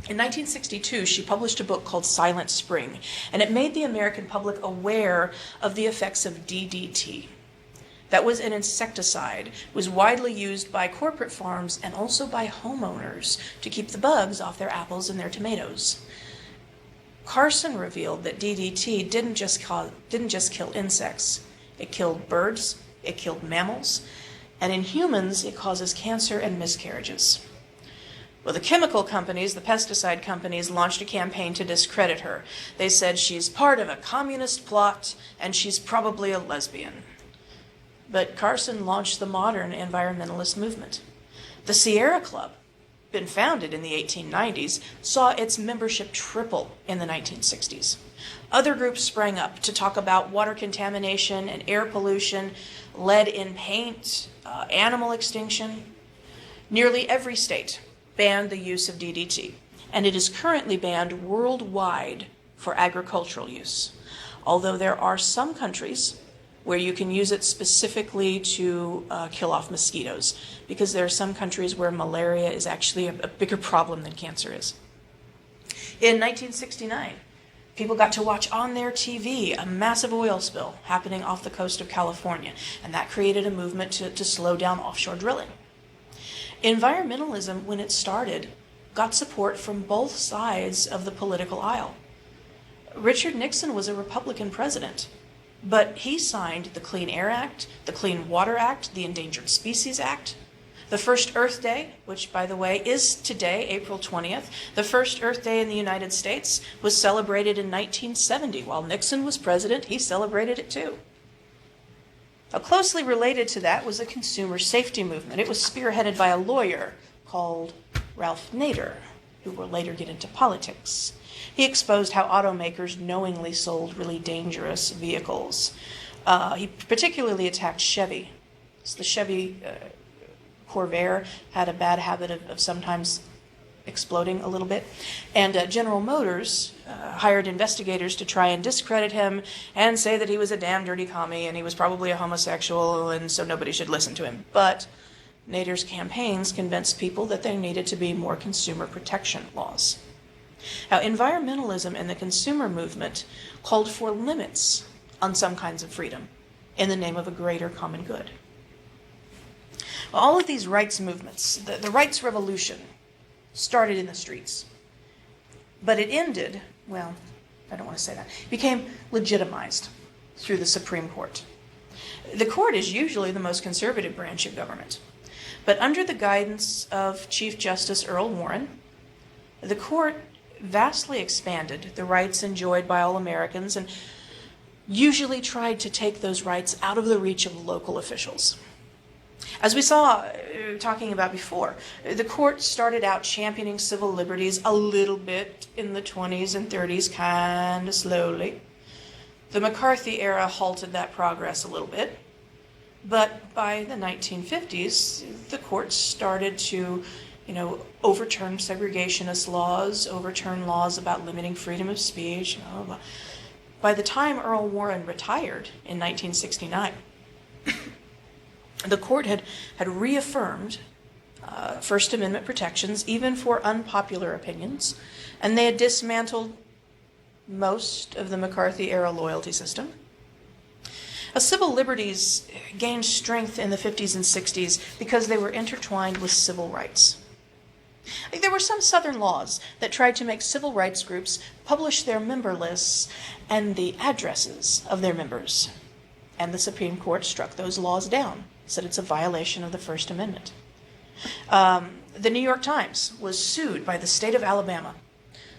In 1962, she published a book called Silent Spring, and it made the American public aware of the effects of DDT. That was an insecticide. It was widely used by corporate farms and also by homeowners to keep the bugs off their apples and their tomatoes. Carson revealed that DDT didn't just kill insects. It killed birds, it killed mammals, and in humans, it causes cancer and miscarriages. Well, the chemical companies, the pesticide companies, launched a campaign to discredit her. They said she's part of a communist plot and she's probably a lesbian. But Carson launched the modern environmentalist movement. The Sierra Club, been founded in the 1890s, saw its membership triple in the 1960s. Other groups sprang up to talk about water contamination and air pollution, lead in paint, animal extinction. Nearly every state banned the use of DDT, and it is currently banned worldwide for agricultural use. Although there are some countries where you can use it specifically to kill off mosquitoes, because there are some countries where malaria is actually a bigger problem than cancer is. In 1969, people got to watch on their TV a massive oil spill happening off the coast of California, and that created a movement to slow down offshore drilling. Environmentalism, when it started, got support from both sides of the political aisle. Richard Nixon was a Republican president, but he signed the Clean Air Act, the Clean Water Act, the Endangered Species Act. The first Earth Day, which, by the way, is today, April 20th, the first Earth Day in the United States was celebrated in 1970. While Nixon was president, he celebrated it too. Now, closely related to that was the consumer safety movement. It was spearheaded by a lawyer called Ralph Nader, who will later get into politics. He exposed how automakers knowingly sold really dangerous vehicles. He particularly attacked Chevy. So the Chevy Corvair had a bad habit of sometimes exploding a little bit. And General Motors hired investigators to try and discredit him and say that he was a damn dirty commie and he was probably a homosexual and so nobody should listen to him. But Nader's campaigns convinced people that there needed to be more consumer protection laws. Now, environmentalism and the consumer movement called for limits on some kinds of freedom in the name of a greater common good. All of these rights movements, the rights revolution, started in the streets. But it ended, well, I don't want to say that, became legitimized through the Supreme Court. The court is usually the most conservative branch of government. But under the guidance of Chief Justice Earl Warren, the court vastly expanded the rights enjoyed by all Americans and usually tried to take those rights out of the reach of local officials. As we saw talking about before, the court started out championing civil liberties a little bit in the 20s and 30s, kind of slowly. The McCarthy era halted that progress a little bit. But by the 1950s, the court started to, overturn segregationist laws, overturn laws about limiting freedom of speech. By the time Earl Warren retired in 1969, the court had reaffirmed First Amendment protections, even for unpopular opinions, and they had dismantled most of the McCarthy-era loyalty system. Civil liberties gained strength in the 50s and 60s because they were intertwined with civil rights. There were some Southern laws that tried to make civil rights groups publish their member lists and the addresses of their members. And the Supreme Court struck those laws down, said it's a violation of the First Amendment. The New York Times was sued by the state of Alabama.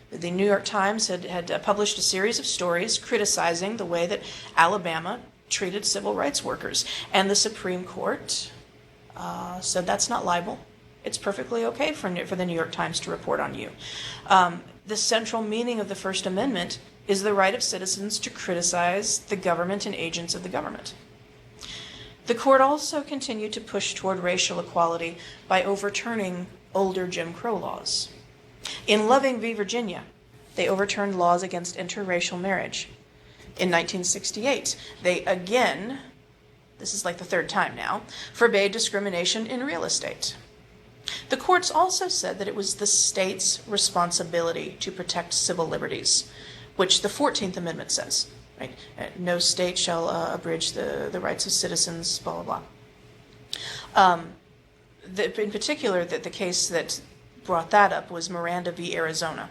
The New York Times had published a series of stories criticizing the way that Alabama treated civil rights workers. And the Supreme Court said that's not libel. It's perfectly okay for the New York Times to report on you. The central meaning of the First Amendment is the right of citizens to criticize the government and agents of the government. The court also continued to push toward racial equality by overturning older Jim Crow laws. In Loving v. Virginia, they overturned laws against interracial marriage. In 1968, they again, this is like the third time now, forbade discrimination in real estate. The courts also said that it was the state's responsibility to protect civil liberties, which the 14th Amendment says. Right? No state shall abridge the rights of citizens, blah, blah, blah. In particular, the case that brought that up was Miranda v. Arizona.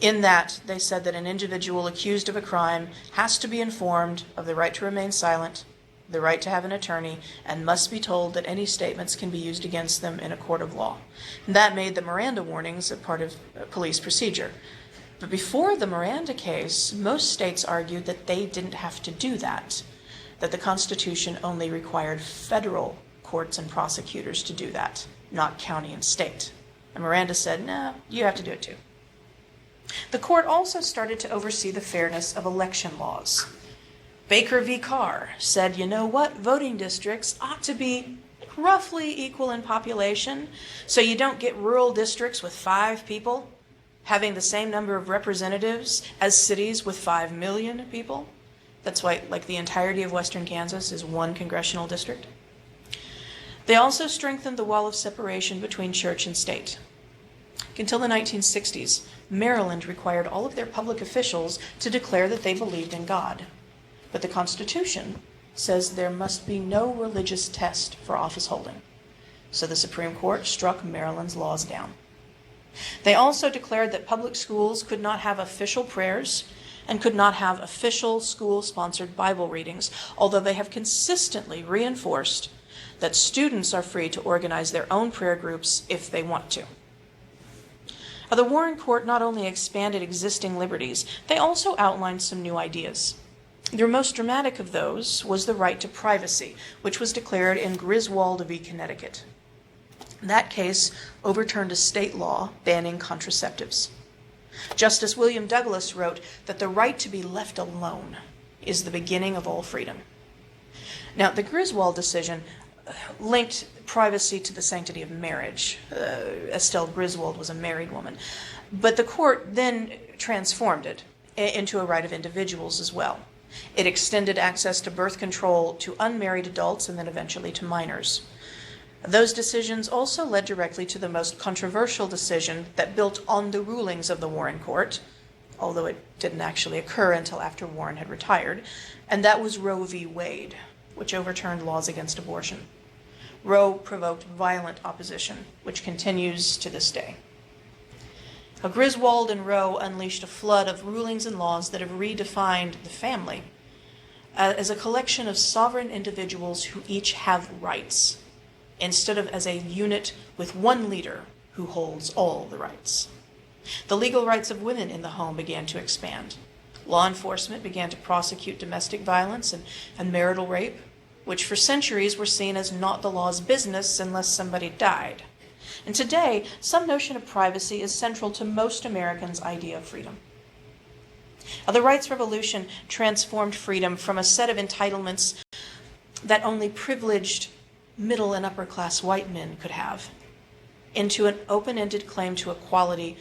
In that, they said that an individual accused of a crime has to be informed of the right to remain silent, the right to have an attorney, and must be told that any statements can be used against them in a court of law. And that made the Miranda warnings a part of police procedure. But before the Miranda case, most states argued that they didn't have to do that the Constitution only required federal courts and prosecutors to do that, not county and state. And Miranda said, no, you have to do it too. The court also started to oversee the fairness of election laws. Baker v. Carr said, you know what, voting districts ought to be roughly equal in population, so you don't get rural districts with 5 people having the same number of representatives as cities with 5 million people. That's why, like, the entirety of western Kansas is one congressional district. They also strengthened the wall of separation between church and state. Until the 1960s, Maryland required all of their public officials to declare that they believed in God. But the Constitution says there must be no religious test for office holding. So the Supreme Court struck Maryland's laws down. They also declared that public schools could not have official prayers and could not have official school-sponsored Bible readings, although they have consistently reinforced that students are free to organize their own prayer groups if they want to. Now, the Warren Court not only expanded existing liberties, they also outlined some new ideas. The most dramatic of those was the right to privacy, which was declared in Griswold v. Connecticut. That case overturned a state law banning contraceptives. Justice William Douglas wrote that the right to be left alone is the beginning of all freedom. Now, the Griswold decision linked privacy to the sanctity of marriage. Estelle Griswold was a married woman. But the court then transformed it into a right of individuals as well. It extended access to birth control to unmarried adults and then eventually to minors. Those decisions also led directly to the most controversial decision that built on the rulings of the Warren Court, although it didn't actually occur until after Warren had retired, and that was Roe v. Wade, which overturned laws against abortion. Roe provoked violent opposition, which continues to this day. Griswold and Roe unleashed a flood of rulings and laws that have redefined the family as a collection of sovereign individuals who each have rights, instead of as a unit with one leader who holds all the rights. The legal rights of women in the home began to expand. Law enforcement began to prosecute domestic violence and marital rape, which for centuries were seen as not the law's business unless somebody died. And today, some notion of privacy is central to most Americans' idea of freedom. Now, the rights revolution transformed freedom from a set of entitlements that only privileged middle and upper class white men could have into an open-ended claim to equality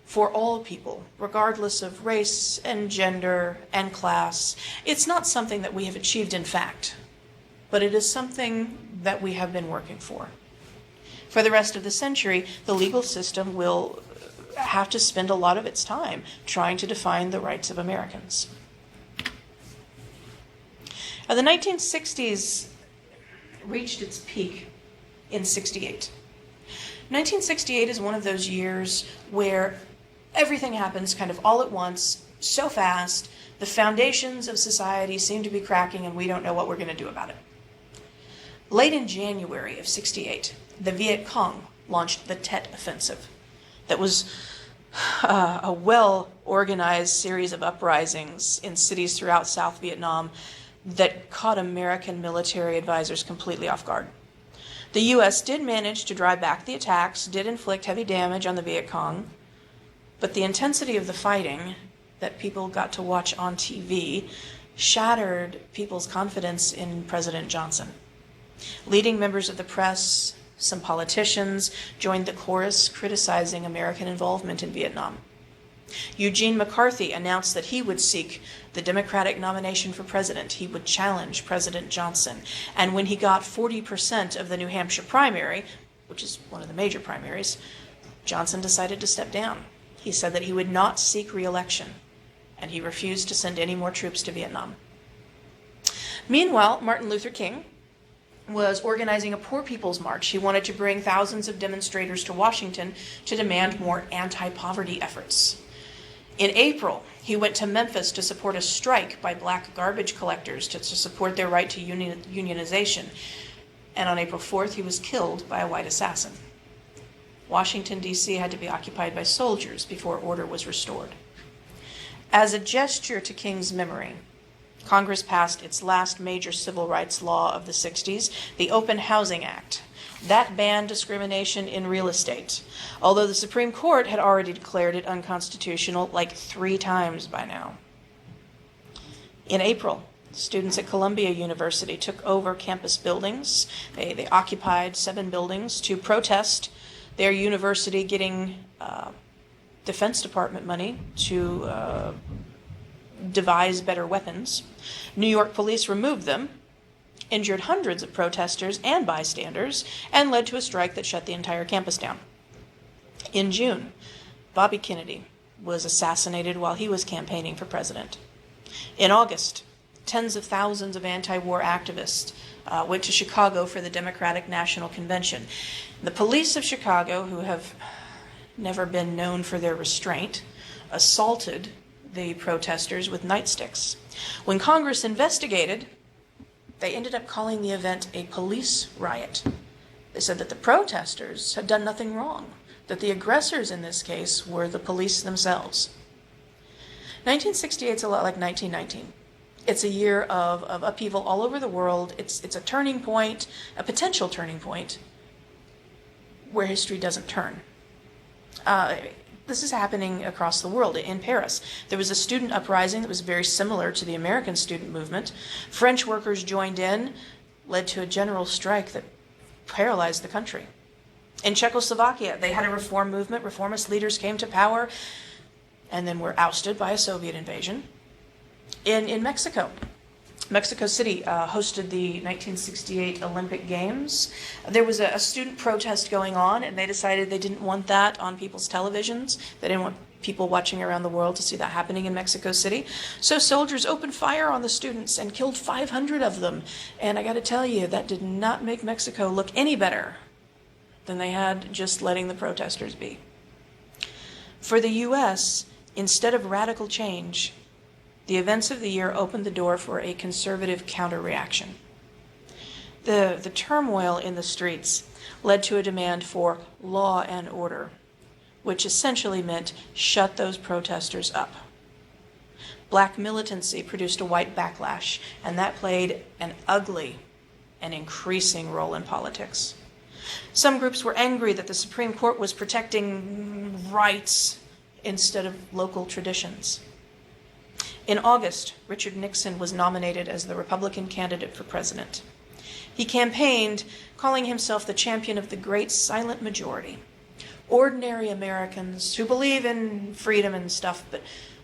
for all people, regardless of race and gender and class. It's not something that we have achieved in fact, but it is something that we have been working for. For the rest of the century, the legal system will have to spend a lot of its time trying to define the rights of Americans. Now, the 1960s reached its peak in 68. 1968 is one of those years where everything happens kind of all at once, so fast, the foundations of society seem to be cracking and we don't know what we're going to do about it. Late in January of 68, the Viet Cong launched the Tet Offensive. That was a well-organized series of uprisings in cities throughout South Vietnam that caught American military advisors completely off guard. The U.S. did manage to drive back the attacks, did inflict heavy damage on the Viet Cong, but the intensity of the fighting that people got to watch on TV shattered people's confidence in President Johnson. Leading members of the press, some politicians, joined the chorus criticizing American involvement in Vietnam. Eugene McCarthy announced that he would seek the Democratic nomination for president. He would challenge President Johnson. And when he got 40% of the New Hampshire primary, which is one of the major primaries, Johnson decided to step down. He said that he would not seek re-election, and he refused to send any more troops to Vietnam. Meanwhile, Martin Luther King was organizing a Poor People's March. He wanted to bring thousands of demonstrators to Washington to demand more anti-poverty efforts. In April, he went to Memphis to support a strike by black garbage collectors to support their right to unionization. And on April 4th, he was killed by a white assassin. Washington, D.C. had to be occupied by soldiers before order was restored. As a gesture to King's memory, Congress passed its last major civil rights law of the 60s, the Open Housing Act. That banned discrimination in real estate, although the Supreme Court had already declared it unconstitutional like 3 times by now. In April, students at Columbia University took over campus buildings. They occupied 7 buildings to protest their university getting Defense Department money to devise better weapons. New York police removed them, injured hundreds of protesters and bystanders, and led to a strike that shut the entire campus down. In June, Bobby Kennedy was assassinated while he was campaigning for president. In August, tens of thousands of anti-war activists went to Chicago for the Democratic National Convention. The police of Chicago, who have never been known for their restraint, assaulted the protesters with nightsticks. When Congress investigated, they ended up calling the event a police riot. They said that the protesters had done nothing wrong, that the aggressors in this case were the police themselves. 1968 is a lot like 1919. It's a year of upheaval all over the world. It's a turning point, a potential turning point, where history doesn't turn. This is happening across the world. In Paris, there was a student uprising that was very similar to the American student movement. French workers joined in, led to a general strike that paralyzed the country. In Czechoslovakia, they had a reform movement. Reformist leaders came to power and then were ousted by a Soviet invasion. In Mexico, Mexico City hosted the 1968 Olympic Games. There was a student protest going on, and they decided they didn't want that on people's televisions. They didn't want people watching around the world to see that happening in Mexico City. So soldiers opened fire on the students and killed 500 of them. And I got to tell you, that did not make Mexico look any better than they had just letting the protesters be. For the U.S., instead of radical change, the events of the year opened the door for a conservative counter-reaction. The turmoil in the streets led to a demand for law and order, which essentially meant shut those protesters up. Black militancy produced a white backlash, and that played an ugly and increasing role in politics. Some groups were angry that the Supreme Court was protecting rights instead of local traditions. In August, Richard Nixon was nominated as the Republican candidate for president. He campaigned, calling himself the champion of the great silent majority. Ordinary Americans who believe in freedom and stuff, but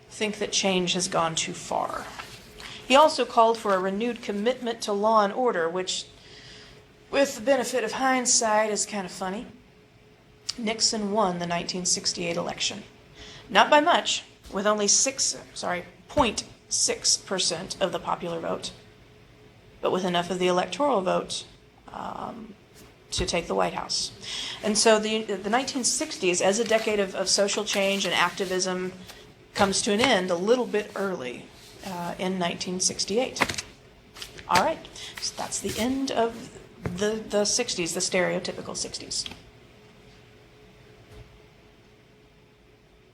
think that change has gone too far. He also called for a renewed commitment to law and order, which, with the benefit of hindsight, is kind of funny. Nixon won the 1968 election. Not by much, with only 0.6% of the popular vote, but with enough of the electoral vote to take the White House. And so the 1960s, as a decade of social change and activism, comes to an end a little bit early in 1968. All right, so that's the end of the 60s, the stereotypical 60s.